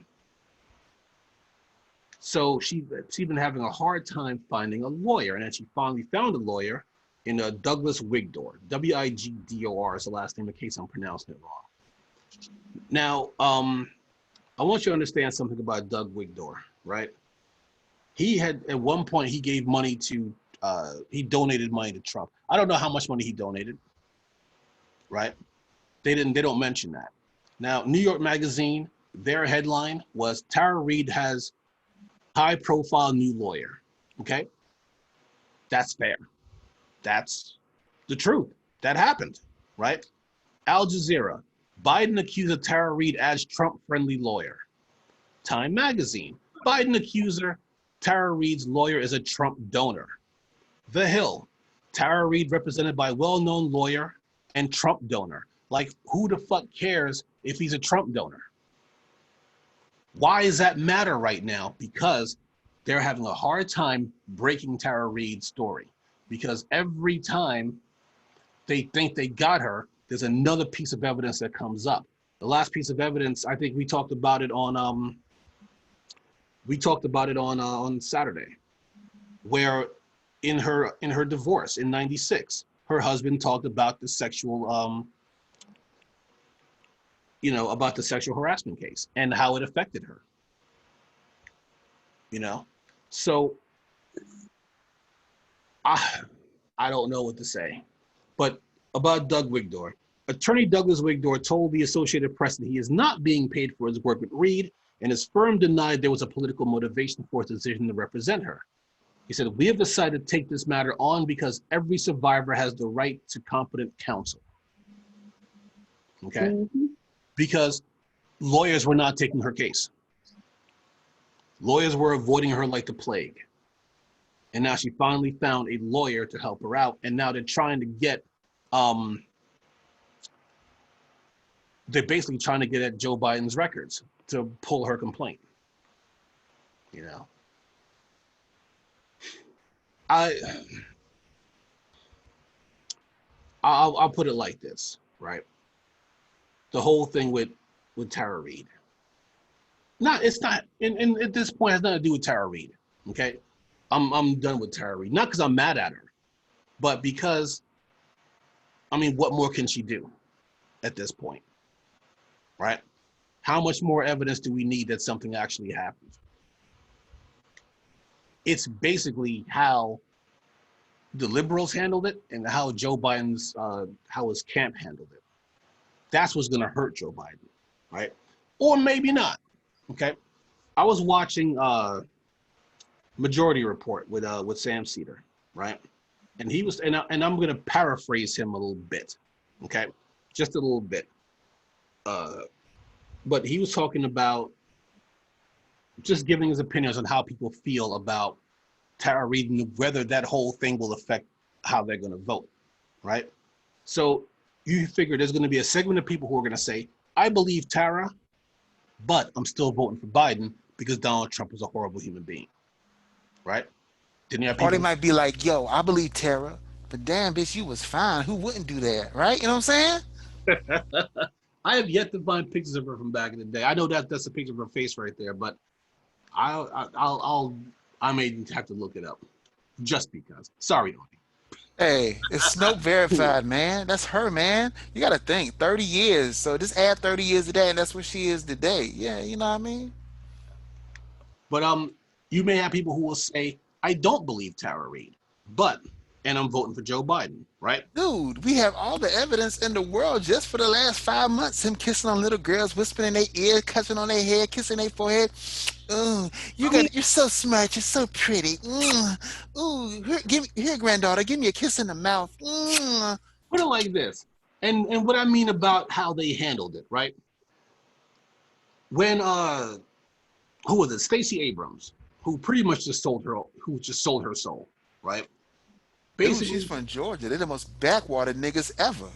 So she's been having a hard time finding a lawyer, and then she finally found a lawyer in Douglas Wigdor. Wigdor is the last name in case I'm pronouncing it wrong. Now, I want you to understand something about Doug Wigdor, right? He had, at one point, he gave money to, he donated money to Trump. I don't know how much money he donated, right? They don't mention that. Now, New York Magazine, their headline was Tara Reade has high-profile new lawyer, okay? That's fair. That's the truth. That happened, right? Al Jazeera, Biden accuser Tara Reade as Trump-friendly lawyer. Time Magazine, Biden accuser Tara Reade's lawyer is a Trump donor. The Hill, Tara Reade represented by well-known lawyer and Trump donor. Like, who the fuck cares if he's a Trump donor? Why does that matter right now? Because they're having a hard time breaking Tara Reade's story. Because every time they think they got her, there's another piece of evidence that comes up. The last piece of evidence, I think we talked about it on Saturday, where in her divorce in '96, her husband talked about the sexual about the sexual harassment case and how it affected her. So I don't know what to say. But about Doug Wigdor, attorney Douglas Wigdor told the Associated Press that he is not being paid for his work with Reade, and his firm denied there was a political motivation for his decision to represent her. He said, "We have decided to take this matter on because every survivor has the right to competent counsel." Okay? Because lawyers were not taking her case. Lawyers were avoiding her like the plague. And now she finally found a lawyer to help her out. And now they're trying to get, they're basically trying to get at Joe Biden's records to pull her complaint. I'll put it like this, right? The whole thing with Tara Reade. It's not, and at this point, it has nothing to do with Tara Reade, okay? I'm done with Tara Reade. Not because I'm mad at her, but because, what more can she do at this point, right? How much more evidence do we need that something actually happened? It's basically how the liberals handled it and how Joe Biden's, how his camp handled it. That's what's gonna hurt Joe Biden, right? Or maybe not, okay? I was watching Majority Report with Sam Cedar, right? And he was, and I'm gonna paraphrase him a little bit, okay? Just a little bit. But he was talking about just giving his opinions on how people feel about Tara Reade and whether that whole thing will affect how they're gonna vote, right? So you figure there's gonna be a segment of people who are gonna say, I believe Tara, but I'm still voting for Biden because Donald Trump is a horrible human being, right? Didn't you have people? Or they might be like, yo, I believe Tara, but damn, bitch, you was fine. Who wouldn't do that, right? You know what I'm saying? I have yet to find pictures of her from back in the day. I know that's a picture of her face right there, but I may have to look it up just because. Sorry, Tony. Hey, it's Snope verified, man. That's her, man. You got to think, 30 years. So just add 30 years to that, and that's what she is today. Yeah, you know what I mean? But you may have people who will say, I don't believe Tara Reade, and I'm voting for Joe Biden, right? Dude, we have all the evidence in the world just for the last 5 months. Him kissing on little girls, whispering in their ear, touching on their head, kissing their forehead. Ooh, you're so smart. You're so pretty. Ooh, here, granddaughter, give me a kiss in the mouth. Put it like this, and what I mean about how they handled it, right? When who was it? Stacey Abrams, who pretty much just sold her soul, right? Basically, she's from Georgia. They're the most backwater niggas ever.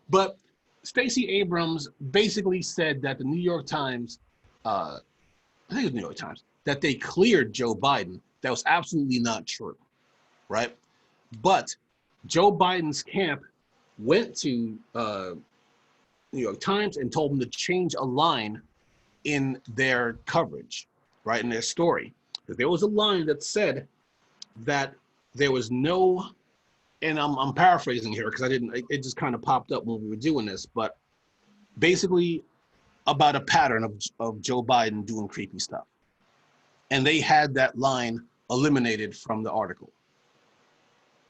But Stacey Abrams basically said that the New York Times, I think it was New York Times, that they cleared Joe Biden. That was absolutely not true, right? But Joe Biden's camp went to New York Times and told them to change a line in their coverage, right, in their story. Because there was a line that said that there was no, and I'm paraphrasing here because it just kind of popped up when we were doing this, but basically about a pattern of Joe Biden doing creepy stuff. And they had that line eliminated from the article,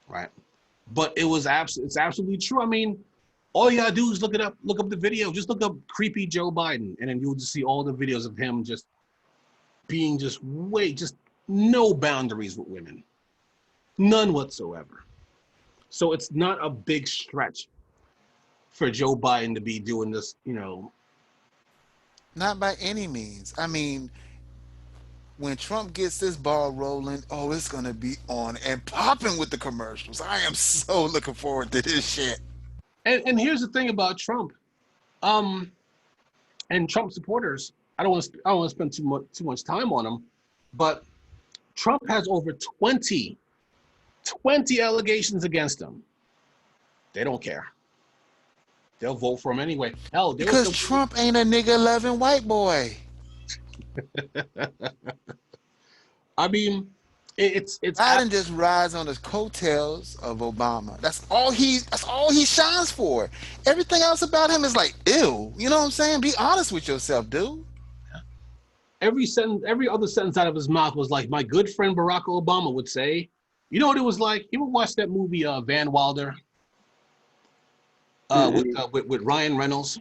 right? But it's absolutely true. I mean, all you gotta do is look up the video, just look up creepy Joe Biden, and then you'll just see all the videos of him just being just no boundaries with women. None whatsoever. So it's not a big stretch for Joe Biden to be doing this, Not by any means. I mean, when Trump gets this ball rolling, oh, it's going to be on and popping with the commercials. I am so looking forward to this shit. And here's the thing about Trump, and Trump supporters. I don't want to spend too much time on them, but Trump has over 20 20 allegations against him. They don't care. They'll vote for him anyway. Hell, there was Because some. Trump ain't a nigga loving white boy. I mean, it's Biden just rides on the coattails of Obama. That's all he shines for. Everything else about him is like, ew. You know what I'm saying? Be honest with yourself, dude. every other sentence out of his mouth was like my good friend Barack Obama would say. You know what it was like? You ever watch that movie Van Wilder with Ryan Reynolds?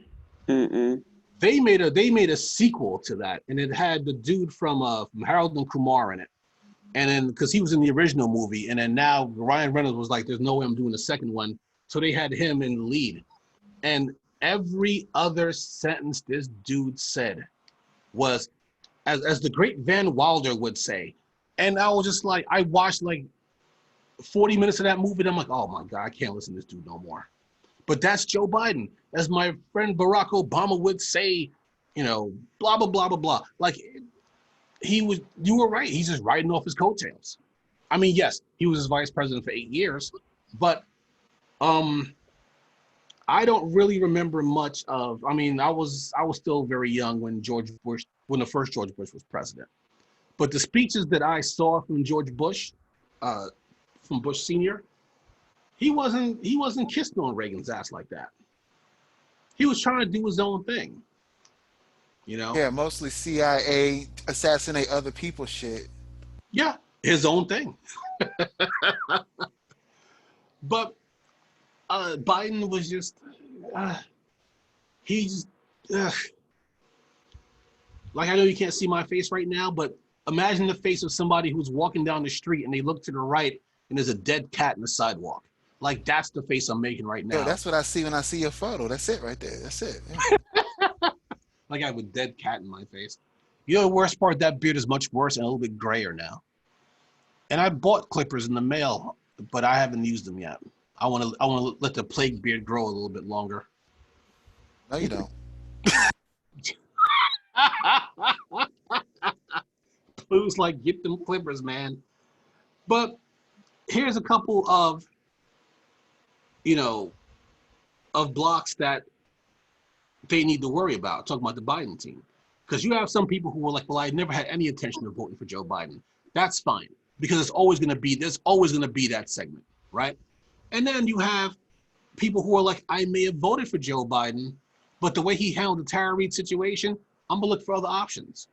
Mm-mm. They made a sequel to that, and it had the dude from Harold and Kumar in it. And then because he was in the original movie, and then now Ryan Reynolds was like, "There's no way I'm doing a second one," so they had him in the lead. And every other sentence this dude said was, as the great Van Wilder would say. And I was just like, I watched like 40 minutes of that movie, and I'm like, oh my God, I can't listen to this dude no more. But that's Joe Biden. As my friend Barack Obama would say, blah, blah, blah, blah, blah. Like, you were right. He's just riding off his coattails. I mean, yes, he was his vice president for 8 years, but I don't really remember much of, I mean, I was still very young when the first George Bush was president. But the speeches that I saw from George Bush, from Bush Sr., he wasn't kissing on Reagan's ass like that. He was trying to do his own thing. Yeah, mostly CIA assassinate other people shit. Yeah, his own thing. But Biden was just, like, I know you can't see my face right now, but imagine the face of somebody who's walking down the street and they look to the right and there's a dead cat in the sidewalk. Like, that's the face I'm making right now. Yo, that's what I see when I see your photo. That's it right there. That's it. Yeah. Like I have a dead cat in my face. You know the worst part? That beard is much worse and a little bit grayer now. And I bought clippers in the mail, but I haven't used them yet. I want to let the plague beard grow a little bit longer. No, you don't. Blue's like, get them clippers, man. But here's a couple of, of blocks that they need to worry about. Talking about the Biden team. Because you have some people who are like, well, I never had any intention of voting for Joe Biden. That's fine. Because there's always going to be that segment, right? And then you have people who are like, I may have voted for Joe Biden, but the way he handled the Tara Reade situation, I'm going to look for other options.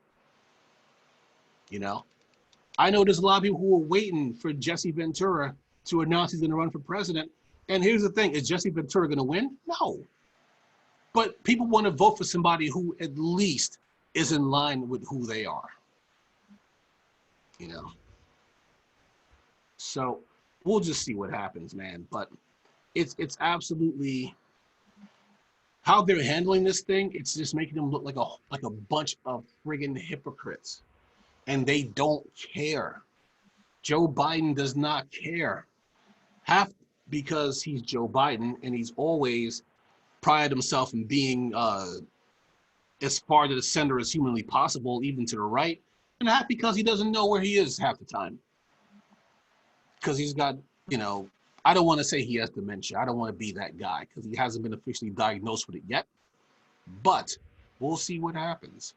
I know there's a lot of people who are waiting for Jesse Ventura to announce he's going to run for president. And here's the thing, is Jesse Ventura going to win? No. But people want to vote for somebody who at least is in line with who they are. So we'll just see what happens, man. But it's absolutely how they're handling this thing. It's just making them look like a bunch of friggin' hypocrites, and they don't care. Joe Biden does not care. Half because he's Joe Biden and he's always prided himself in being as far to the center as humanly possible, even to the right, and half because he doesn't know where he is half the time. Because he's got, I don't want to say he has dementia. I don't want to be that guy because he hasn't been officially diagnosed with it yet. But we'll see what happens.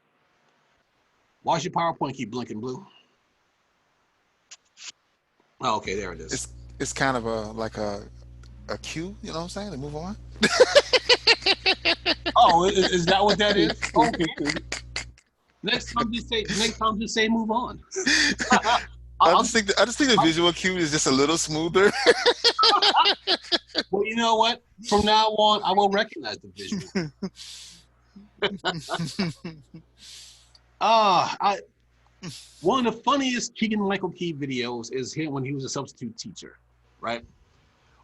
Why's your PowerPoint keep blinking blue? Oh, okay, there it is. It's kind of a cue, you know what I'm saying, to move on. Oh, is that what that is? Okay, cool. Next time just say move on. I just think the visual cue is just a little smoother. Well, you know what? From now on, I will recognize the visual. One of the funniest Keegan Michael Key videos is him when he was a substitute teacher, right?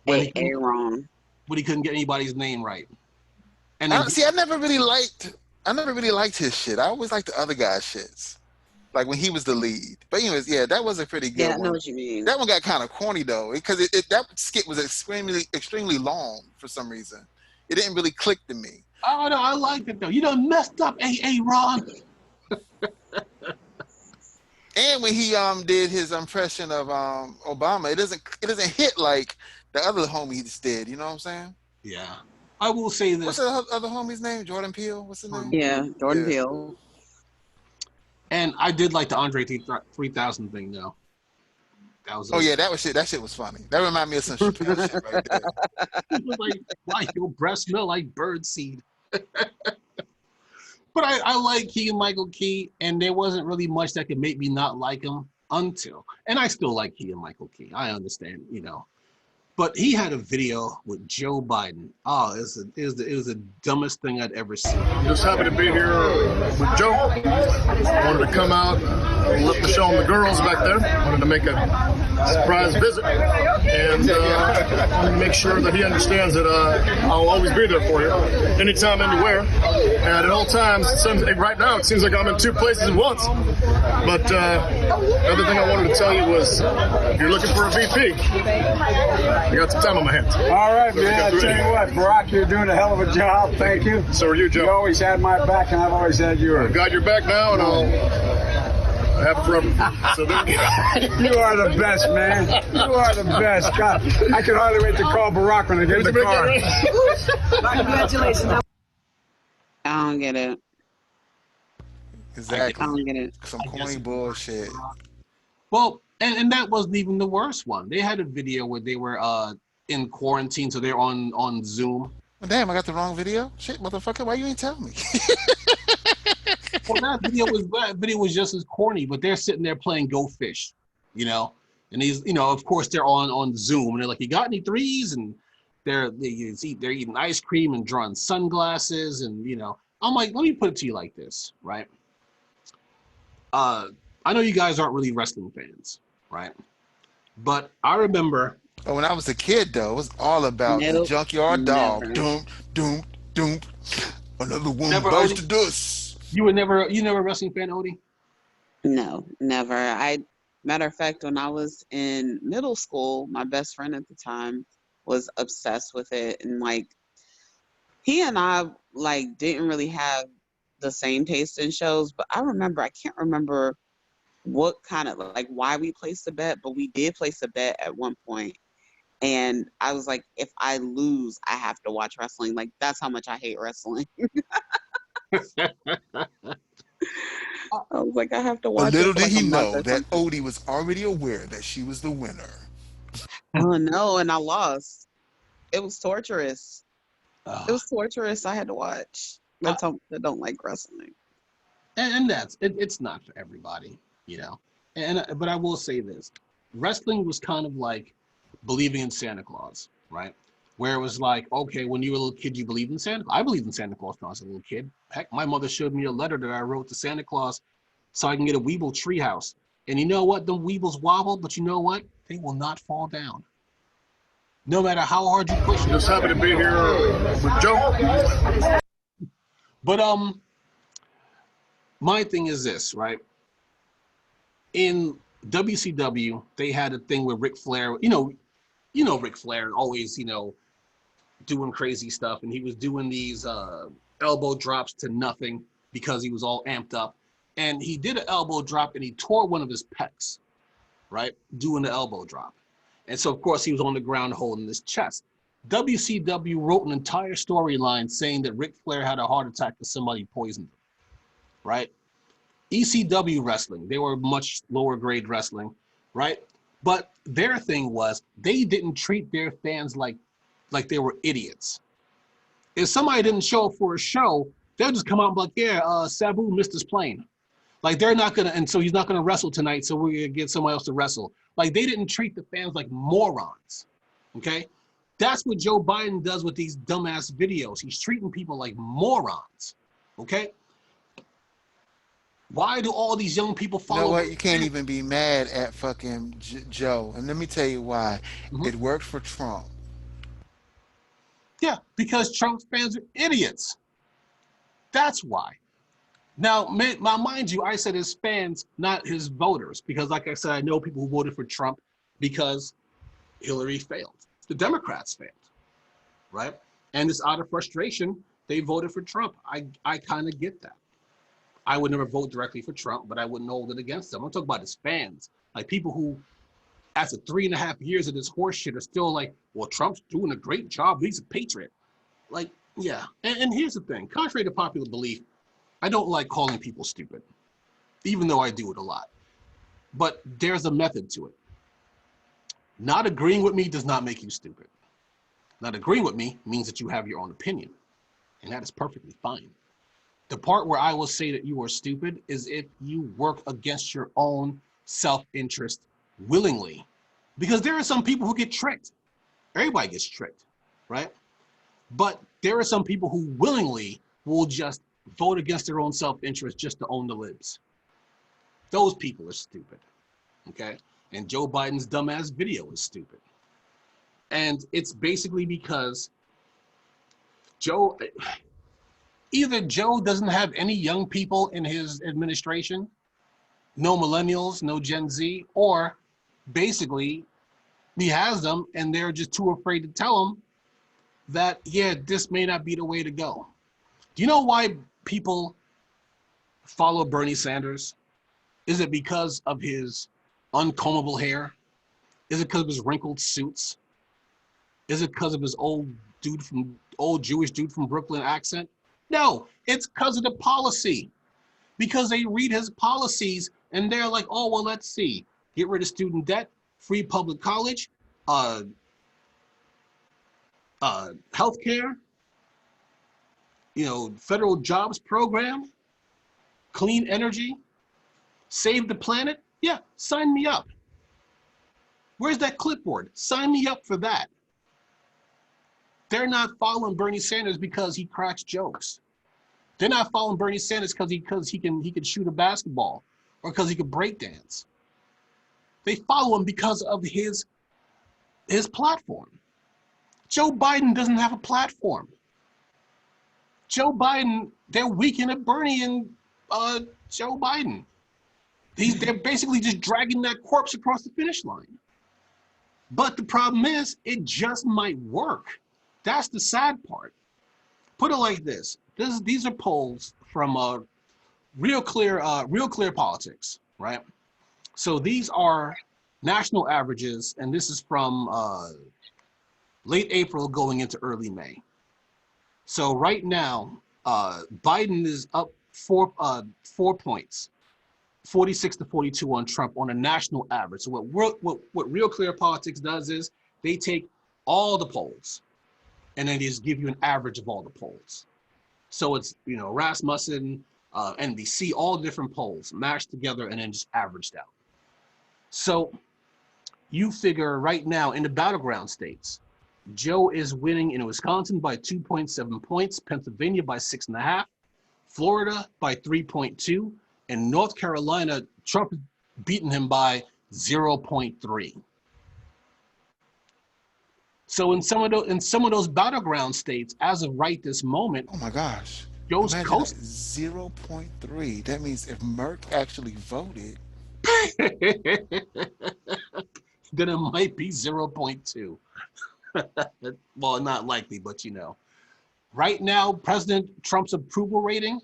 When he couldn't get anybody's name right. And then, I never really liked his shit. I always liked the other guy's shits. Like when he was the lead. But anyways, yeah, that was a pretty good one. Yeah, I know what you mean. That one got kind of corny though, because that skit was extremely long for some reason. It didn't really click to me. Oh no, I liked it though. You done messed up, Ron. And when he did his impression of Obama, it doesn't hit like the other homie he just did. You know what I'm saying? Yeah. I will say What's this, the other homie's name? Jordan Peele. What's his name? Yeah, Jordan Yeah. Peele. and I did like the Andre 3000 thing though. That was Oh a yeah, that was shit. That shit was funny. That reminded me of some Chappelle shit right there. it was like, why your breath smell like bird seed? But I like Keegan Michael Key, and there wasn't really much that could make me not like him until, and I still like Keegan Michael Key. I understand, you know. But he had a video with Joe Biden. Oh, it was the dumbest thing I'd ever seen. I'm just happy to be here with Joe. Wanted to come out, look to show him the girls back there. Wanted to make a surprise visit and wanted to make sure that he understands that I'll always be there for you, anytime, anywhere, and at all times. Right now, it seems like I'm in two places at once. But the other thing I wanted to tell you was, if you're looking for a VP, I got some time on my hands. All right, man. I tell you what, Barack, you're doing a hell of a job. Thank you. So are you, Joe. You always had my back, and I've always had yours. I've got your back now, and I'll have it forever. So You are the best, man. You are the best. God, I can hardly wait to call Barack when I get in the car. Congratulations. I don't get it. I Exactly. don't get it. Some corny bullshit. Well, and that wasn't even the worst one. They had a video where they were in quarantine, so they're on Zoom. Well, damn, I got the wrong video. Shit, motherfucker, why you ain't tell me? Well, that video was just as corny, but they're sitting there playing Go Fish, you know. And he's, you know, of course they're on Zoom, and they're like, "You got any threes?" And they're eating ice cream and drawing sunglasses, and you know, I'm like, let me put it to you like this, right? I know you guys aren't really wrestling fans, right? But I remember. But when I was a kid, though, it was all about the Nope, junkyard dog. never. Doom, doom, doom. Another one Never, bites Odie? the dust. You never a wrestling fan, Odie? No, never. Matter of fact, when I was in middle school, my best friend at the time was obsessed with it, and like he and I like didn't really have the same taste in shows, but I can't remember what kind of like why we placed a bet, but we did place a bet at one point. And I was like, if I lose, I have to watch wrestling. Like that's how much I hate wrestling. I was like, I have to watch. But little it for did like he a month know or that something. Odie was already aware that she was the winner. Oh no, and I lost. It was torturous. Uh, It was torturous. I had to watch. That's how I don't like wrestling. and that's it's not for everybody, you know. And but I will say this: wrestling was kind of like believing in Santa Claus, right? Where it was like, okay, when you were a little kid, you believed in Santa. I believed in Santa Claus when I was a little kid. Heck, my mother showed me a letter that I wrote to Santa Claus so I can get a Weeble treehouse. And you know what? The Weebles wobble, but you know what? They will not fall down. No matter how hard you push I'm it. just happy to be here with Joe. But my thing is this, right? In WCW, they had a thing with Ric Flair. You know Ric Flair always, you know, doing crazy stuff, and he was doing these elbow drops to nothing because he was all amped up. And he did an elbow drop, and he tore one of his pecs, right? Doing the elbow drop. And so, of course, he was on the ground holding his chest. WCW wrote an entire storyline saying that Ric Flair had a heart attack because somebody poisoned him, right? ECW wrestling, they were much lower grade wrestling, right? But their thing was they didn't treat their fans like they were idiots. If somebody didn't show up for a show, they'll just come out and be like, yeah, Sabu missed his plane. Like they're not gonna, and so he's not gonna wrestle tonight, so we're gonna get somebody else to wrestle. Like they didn't treat the fans like morons, okay? That's what Joe Biden does with these dumbass videos. He's treating people like morons, okay? Why do all these young people You follow? know what? You can't even be mad at fucking Joe. And let me tell you why. Mhm. It worked for Trump. Yeah, because Trump's fans are idiots. That's why. Now, mind you, I said his fans, not his voters, because like I said, I know people who voted for Trump because Hillary failed. The Democrats failed, right? And it's out of frustration, they voted for Trump. I kind of get that. I would never vote directly for Trump, but I wouldn't hold it against him. I'm talking about his fans, like people who, after 3.5 years of this horse shit, are still like, well, Trump's doing a great job. He's a patriot. Like, yeah. And here's the thing. Contrary to popular belief, I don't like calling people stupid, even though I do it a lot. But there's a method to it. Not agreeing with me does not make you stupid. Not agreeing with me means that you have your own opinion, and that is perfectly fine. The part where I will say that you are stupid is if you work against your own self-interest willingly, because there are some people who get tricked. Everybody gets tricked, right? But there are some people who willingly will just vote against their own self-interest just to own the libs. Those people are stupid, okay? And Joe Biden's dumbass video is stupid. And it's basically because either Joe doesn't have any young people in his administration, no millennials, no Gen Z, or basically he has them and they're just too afraid to tell him that, yeah, this may not be the way to go. Do you know why people follow Bernie Sanders? Is it because of his uncombable hair? Is it because of his wrinkled suits? Is it because of his old Jewish dude from Brooklyn accent? No, it's because of the policy. Because they read his policies and they're like, oh, well, let's see. Get rid of student debt, free public college, healthcare, federal jobs program, clean energy, save the planet. Yeah, sign me up. Where's that clipboard? Sign me up for that. They're not following Bernie Sanders because he cracks jokes. They're not following Bernie Sanders because he can shoot a basketball or because he can break dance. They follow him because of his platform. Joe Biden doesn't have a platform. Joe Biden, they're weakening at Bernie and Joe Biden. They're basically just dragging that corpse across the finish line. But the problem is, it just might work. That's the sad part. Put it like this. These are polls from Real Clear Politics, right? So these are national averages, and this is from late April going into early May. So right now, Biden is up 4 points, 46 to 42 on Trump on a national average. So what Real Clear Politics does is they take all the polls and then they just give you an average of all the polls. So it's, Rasmussen, NBC, all different polls mashed together and then just averaged out. So you figure right now in the battleground states, Joe is winning in Wisconsin by 2.7 points, Pennsylvania by 6.5, Florida by 3.2, and North Carolina, Trump is beating him by 0.3. So in some of those battleground states, as of right this moment, oh my gosh, Joe's coast 0.3. That means if Merck actually voted, then it might be 0.2. Well, not likely, but right now, President Trump's approval rating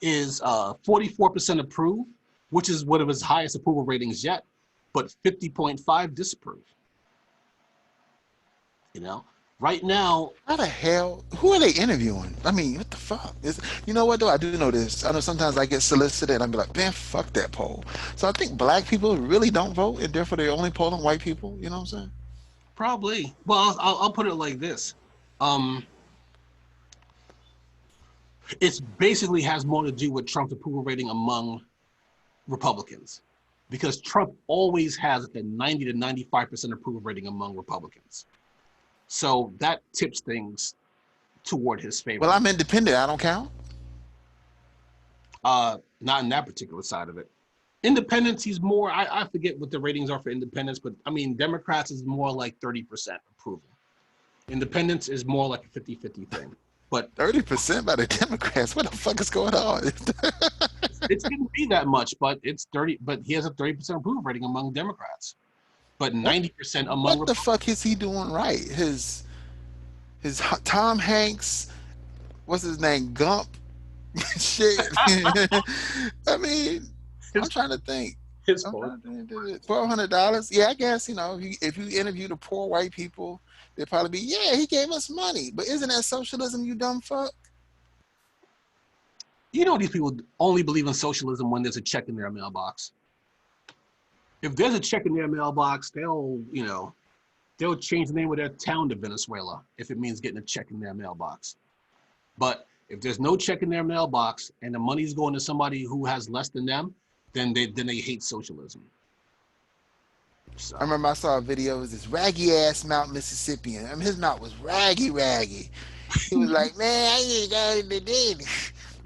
is 44% approve, which is one of his highest approval ratings yet, but 50.5 disapprove. Right now, how the hell? Who are they interviewing? I mean, what the fuck? You know what though? I do know this. I know sometimes I get solicited and I'd be like, man, fuck that poll. So I think black people really don't vote, and therefore they're only polling white people. You know what I'm saying? Probably. Well, I'll put it like this. It basically has more to do with Trump's approval rating among Republicans, because Trump always has a 90 to 95% approval rating among Republicans. So that tips things toward his favor. Well, I'm independent. I don't count. Not in that particular side of it. Independents, he's more, I forget what the ratings are for independents, but I mean, Democrats is more like 30% approval. Independents is more like a 50-50 thing. But 30% by the Democrats? What the fuck is going on? It shouldn't be that much, but it's 30, but he has a 30% approval rating among Democrats. But 90% among what the fuck is he doing right? His Tom Hanks, what's his name, Gump, Shit. I mean, I'm trying to think. His I'm fault. trying to think. $1,200. Yeah, I guess, if you interview the poor white people, they'd probably be, yeah, he gave us money. But isn't that socialism, you dumb fuck? You know, these people only believe in socialism when there's a check in their mailbox. If there's a check in their mailbox, they'll change the name of their town to Venezuela if it means getting a check in their mailbox. But if there's no check in their mailbox and the money's going to somebody who has less than them, then they hate socialism. So I remember I saw a video. It was this raggy ass Mount Mississippian. I mean, his mouth was raggy. He was like, man, I ain't got it today.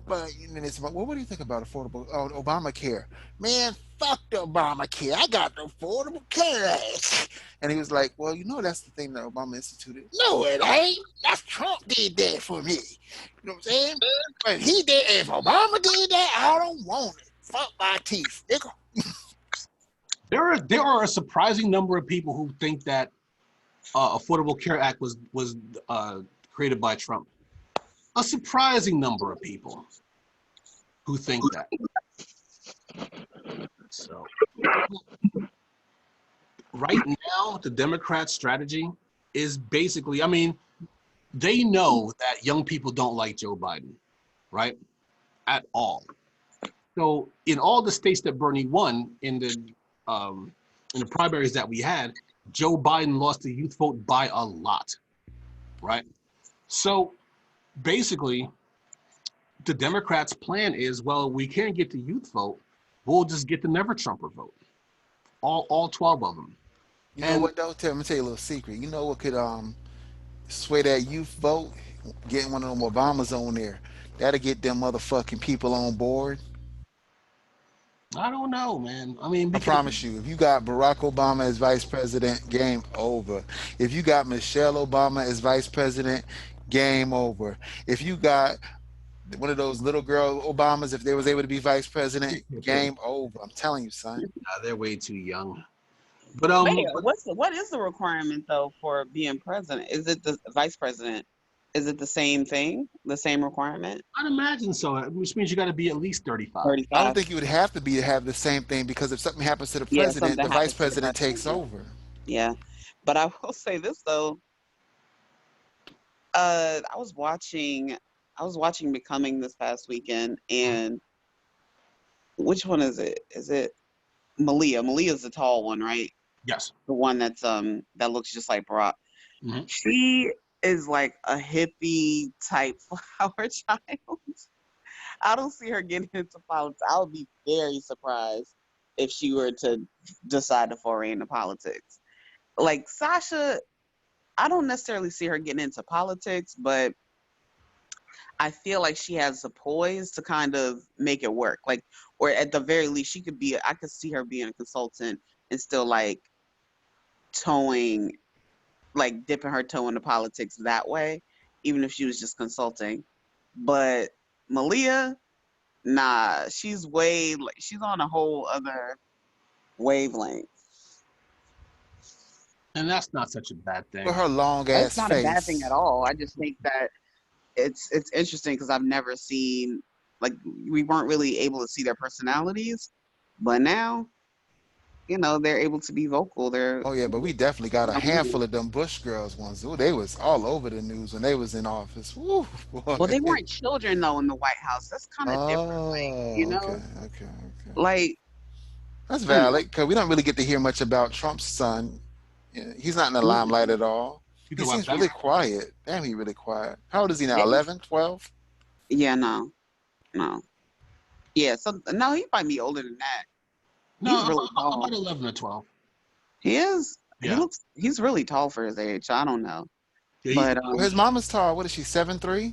But then it's about, well, what do you think about Obamacare? Man, fuck the Obamacare. I got the Affordable Care Act. And he was like, well, that's the thing that Obama instituted. No, it ain't. That's Trump did that for me. You know what I'm saying? But he did. If Obama did that, I don't want it. Fuck my teeth, nigga. there are a surprising number of people who think that Affordable Care Act was created by Trump. A surprising number of people who think that. So right now, the Democrats' strategy is basically, I mean, they know that young people don't like Joe Biden, right? At all. So in all the states that Bernie won in the primaries that we had, Joe Biden lost the youth vote by a lot, right? So basically, the Democrats' plan is, well, we can't get the youth vote, we'll just get the never Trumper vote, all 12 of them. You know what though? Let me tell you a little secret. You know what could sway that youth vote? Getting one of them Obamas on there. That'll get them motherfucking people on board. I don't know, man. I mean, I promise you, if you got Barack Obama as vice president, game over. If you got Michelle Obama as vice president, game over. If you got one of those little girl Obamas, if they was able to be vice president, game over. I'm telling you, son. They're way too young. But what is the requirement though for being president? Is it the vice president? Is it the same thing? The same requirement? I'd imagine so, which means you got to be at least 35. 35. I don't think you would have to have the same thing, because if something happens to the president, the vice president takes over. Yeah, but I will say this though. I was watching Becoming this past weekend, and which one is it? Is it Malia? Malia's the tall one, right? Yes. The one that's that looks just like Barack. Mm-hmm. She is like a hippie type flower child. I don't see her getting into politics. I would be very surprised if she were to decide to foray into politics. Like Sasha, I don't necessarily see her getting into politics, but I feel like she has the poise to kind of make it work. Like, or at the very least, I could see her being a consultant and still like dipping her toe into politics that way, even if she was just consulting. But Malia, nah, she's on a whole other wavelength. And that's not such a bad thing. With her long ass face. It's not a bad thing at all. I just think that it's interesting because I've never seen, like, we weren't really able to see their personalities, but now, they're able to be vocal. Oh yeah, but we definitely got a handful of them Bush girls ones. Ooh, they was all over the news when they was in office. Woo, boy. Well, they weren't children though in the White House. That's kind of different, Okay. Like, that's valid, because we don't really get to hear much about Trump's son. Yeah, he's not in the limelight at all. He seems really quiet. Damn, he really quiet. How old is he now? 11, 12? Yeah, no. Yeah, so no, he might be older than that. No, he's really tall. About 11 or 12. He is. Yeah. He's really tall for his age. I don't know. Yeah, but his mama's tall. What is she, 7'3"?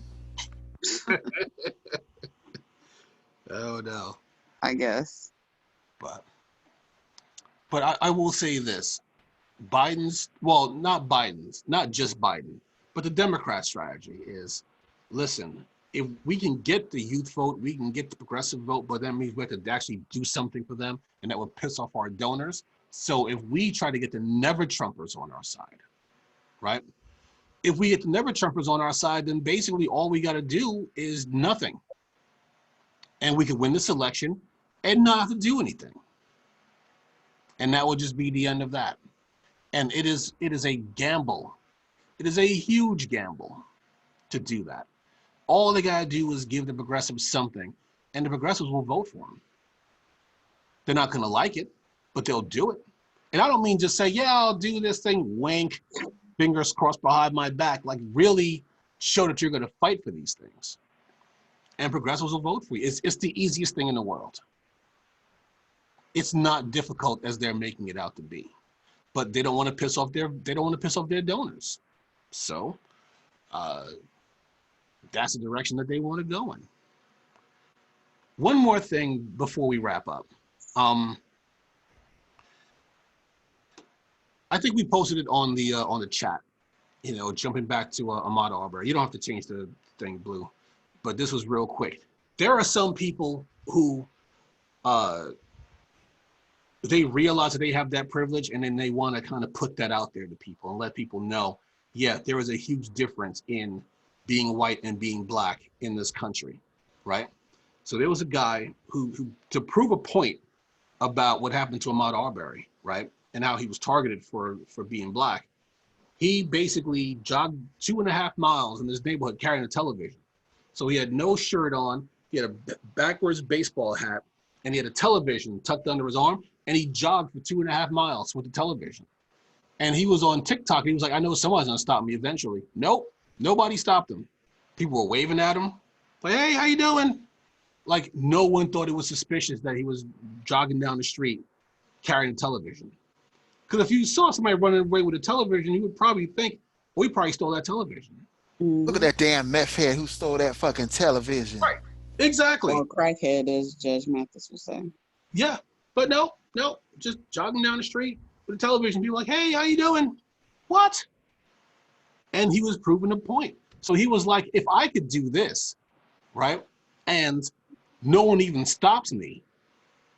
Oh no. I guess. But I will say this. Not just Biden, but the Democrat strategy is, listen, if we can get the youth vote, we can get the progressive vote, but that means we have to actually do something for them, and that would piss off our donors. So if we try to get the never Trumpers on our side, right? If we get the never Trumpers on our side, then basically all we got to do is nothing. and we could win this election and not have to do anything. And that would just be the end of that. And it is a gamble. It is a huge gamble to do that. All they gotta do is give the progressives something, and the progressives will vote for them. They're not gonna like it, but they'll do it. And I don't mean just say, yeah, I'll do this thing, wink, fingers crossed behind my back. Like, really show that you're gonna fight for these things. And progressives will vote for you. It's the easiest thing in the world. It's not difficult as they're making it out to be, but they don't want to piss off their donors. So that's the direction that they want to go in. One more thing before we wrap up. I think we posted it on the chat. You know, jumping back to Ahmaud Arbery. You don't have to change the thing, Blue, but this was real quick. There are some people who they realize that they have that privilege, and then they want to kind of put that out there to people and let people know, yeah, there is a huge difference in being white and being black in this country, right? So there was a guy who to prove a point about what happened to Ahmaud Arbery, right, and how he was targeted for being black, he basically jogged 2.5 miles in this neighborhood carrying a television. So he had no shirt on, he had a backwards baseball hat, and he had a television tucked under his arm, and he jogged for 2.5 miles with the television. And he was on TikTok. He was like, I know someone's gonna stop me eventually. Nope, nobody stopped him. People were waving at him, like, hey, how you doing? Like, no one thought it was suspicious that he was jogging down the street carrying a television. Because if you saw somebody running away with a television, you would probably think, well, he probably stole that television. Look at that damn meth head who stole that fucking television. Right, exactly. Or crackhead, as Judge Mathis would say. Yeah, but no, just jogging down the street with a television. People like, hey, how you doing? What? And he was proving a point. So he was like, if I could do this, right, and no one even stops me,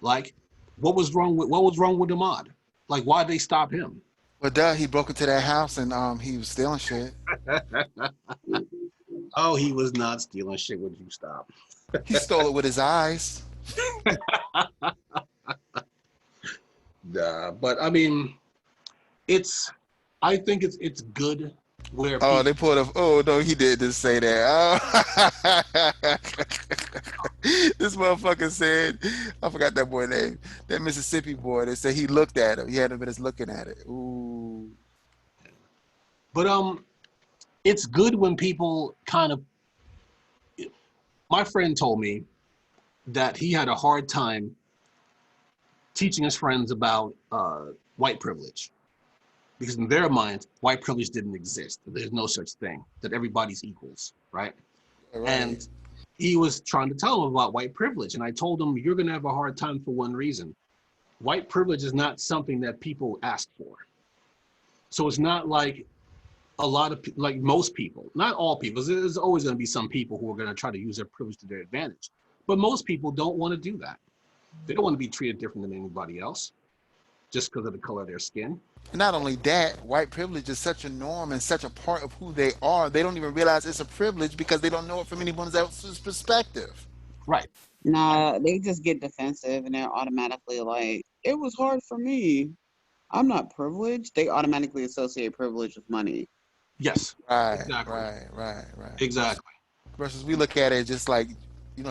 like, what was wrong with Ahmaud? Like, why'd they stop him? Well, duh, he broke into that house and he was stealing shit. Oh, he was not stealing shit. Would you stop? He stole it with his eyes. But I mean, I think it's good where Oh, they pulled up. Oh no, he did just say that. Oh. This motherfucker said, I forgot that boy name. That Mississippi boy. They said he looked at him. He had him looking at it. Ooh. But it's good when people kind of. My friend told me that he had a hard time teaching his friends about white privilege, because in their mind, white privilege didn't exist. There's no such thing, that everybody's equals, right? Right. And he was trying to tell them about white privilege. And I told him, you're gonna have a hard time for one reason. White privilege is not something that people ask for. So it's not like a lot of, like most people, not all people, there's always gonna be some people who are gonna try to use their privilege to their advantage. But most people don't wanna do that. They don't wanna be treated different than anybody else just because of the color of their skin. Not only that, white privilege is such a norm and such a part of who they are. They don't even realize it's a privilege because they don't know it from anyone else's perspective. Right. Nah, they just get defensive and they're automatically like, it was hard for me. I'm not privileged. They automatically associate privilege with money. Yes. Right, Exactly. right. Exactly. Versus we look at it just like,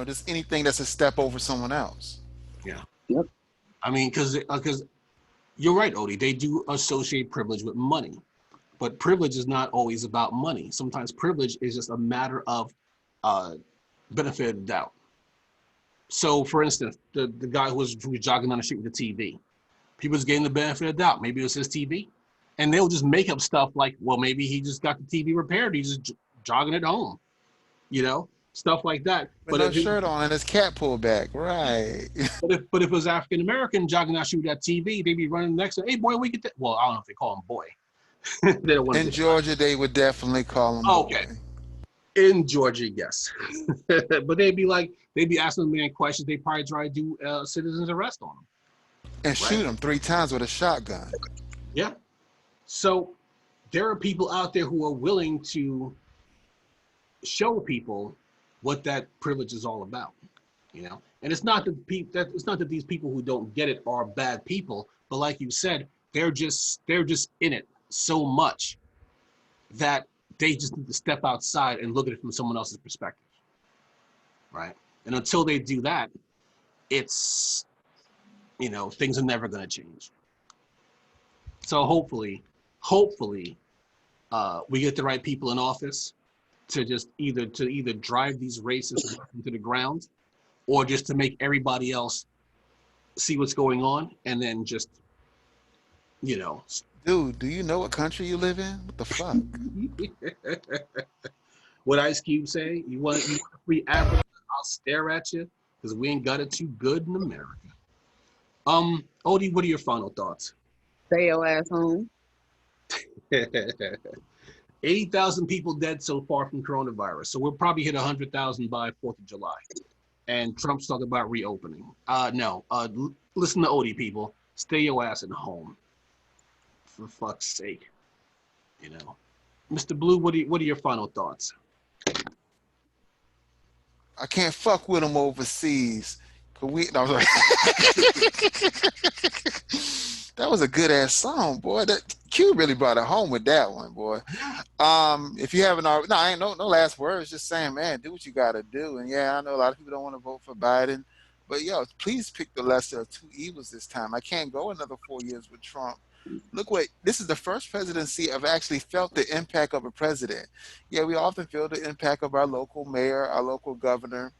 just anything that's a step over someone else. Yeah. Yep. I mean, because you're right, Odie. They do associate privilege with money, but privilege is not always about money. Sometimes privilege is just a matter of benefit of the doubt. So, for instance, the guy who was jogging down the street with the TV, people was getting the benefit of the doubt. Maybe it was his TV, and they'll just make up stuff like, well, maybe he just got the TV repaired. He's just jogging at home, stuff like that. But no shirt on and his cap pulled back, right? But if it was African American jogging down the street with that TV, they'd be running next to, hey boy, we get that. Well, I don't know if they call him boy. They don't want In Georgia, they would definitely call him okay. boy. In Georgia, yes. But they'd be asking the man questions. They probably try to do citizen's arrest on him. And shoot him 3 times with a shotgun. Yeah. So there are people out there who are willing to show people what that privilege is all about, And it's not that these people who don't get it are bad people, but like you said, they're just in it so much that they just need to step outside and look at it from someone else's perspective, right? And until they do that, it's, things are never going to change. So hopefully, we get the right people in office to either drive these racists into the ground, or just to make everybody else see what's going on, and then just, Dude, do you know what country you live in? What the fuck? what Ice Cube say? You want free Africa? I'll stare at you because we ain't got it too good in America. Odie, what are your final thoughts? Stay your ass home. 80,000 people dead so far from coronavirus. So we'll probably hit 100,000 by 4th of July. And Trump's talking about reopening. No, listen to Odie, people. Stay your ass at home. For fuck's sake. Mr. Blue, what are your final thoughts? I can't fuck with them overseas. No, I was like, that was a good ass song, boy. That Q really brought it home with that one, boy. If you haven't already, no, I ain't no last words. Just saying, man, do what you gotta do. And yeah, I know a lot of people don't want to vote for Biden, but yo, please pick the lesser of two evils this time. I can't go another 4 years with Trump. Look, this is the first presidency I've actually felt the impact of a president. Yeah, we often feel the impact of our local mayor, our local governor,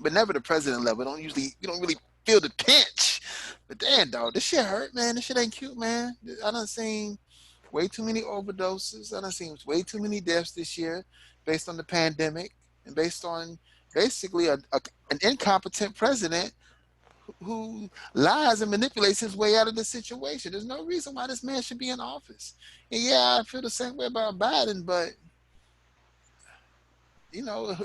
but never the president level. You don't really feel the pinch. But damn, dog, this shit hurt, man. This shit ain't cute, man. I done seen way too many overdoses. I done seen way too many deaths this year based on the pandemic and based on basically an incompetent president who lies and manipulates his way out of the situation. There's no reason why this man should be in office. And yeah, I feel the same way about Biden, but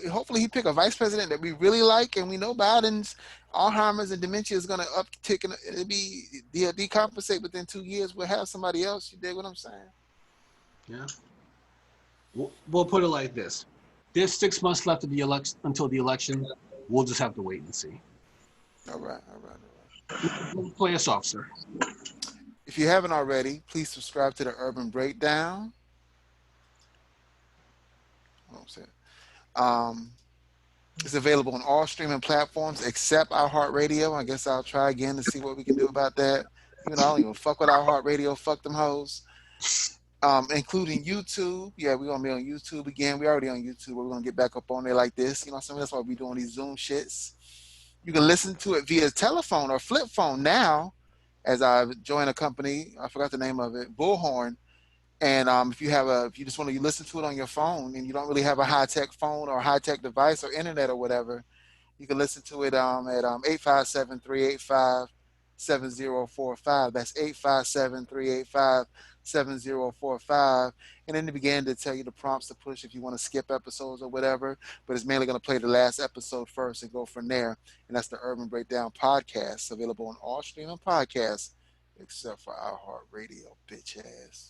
hopefully he pick a vice president that we really like, and we know Biden's Alzheimer's and dementia is going to uptick and it'll be decompensate within 2 years. We'll have somebody else. You dig what I'm saying? Yeah. We'll put it like this. There's 6 months left of the election until the election. We'll just have to wait and see. All right. Play us off, sir. If you haven't already, please subscribe to the Urban Breakdown. It's available on all streaming platforms except iHeartRadio. I guess I'll try again to see what we can do about that. I don't even fuck with iHeartRadio. Fuck them hoes. Including YouTube. Yeah, we're going to be on YouTube again. We're already on YouTube, but we're going to get back up on there like this. That's why we're doing these Zoom shits. You can listen to it via telephone or flip phone now, as I've joined a company. I forgot the name of it, Bullhorn. And if you just want to listen to it on your phone and you don't really have a high-tech phone or high-tech device or internet or whatever, you can listen to it at 857-385-7045. That's 857-385-7045. And then it began to tell you the prompts to push if you want to skip episodes or whatever. But it's mainly going to play the last episode first and go from there. And that's the Urban Breakdown Podcast, available on all streaming podcasts except for iHeartRadio, bitch ass.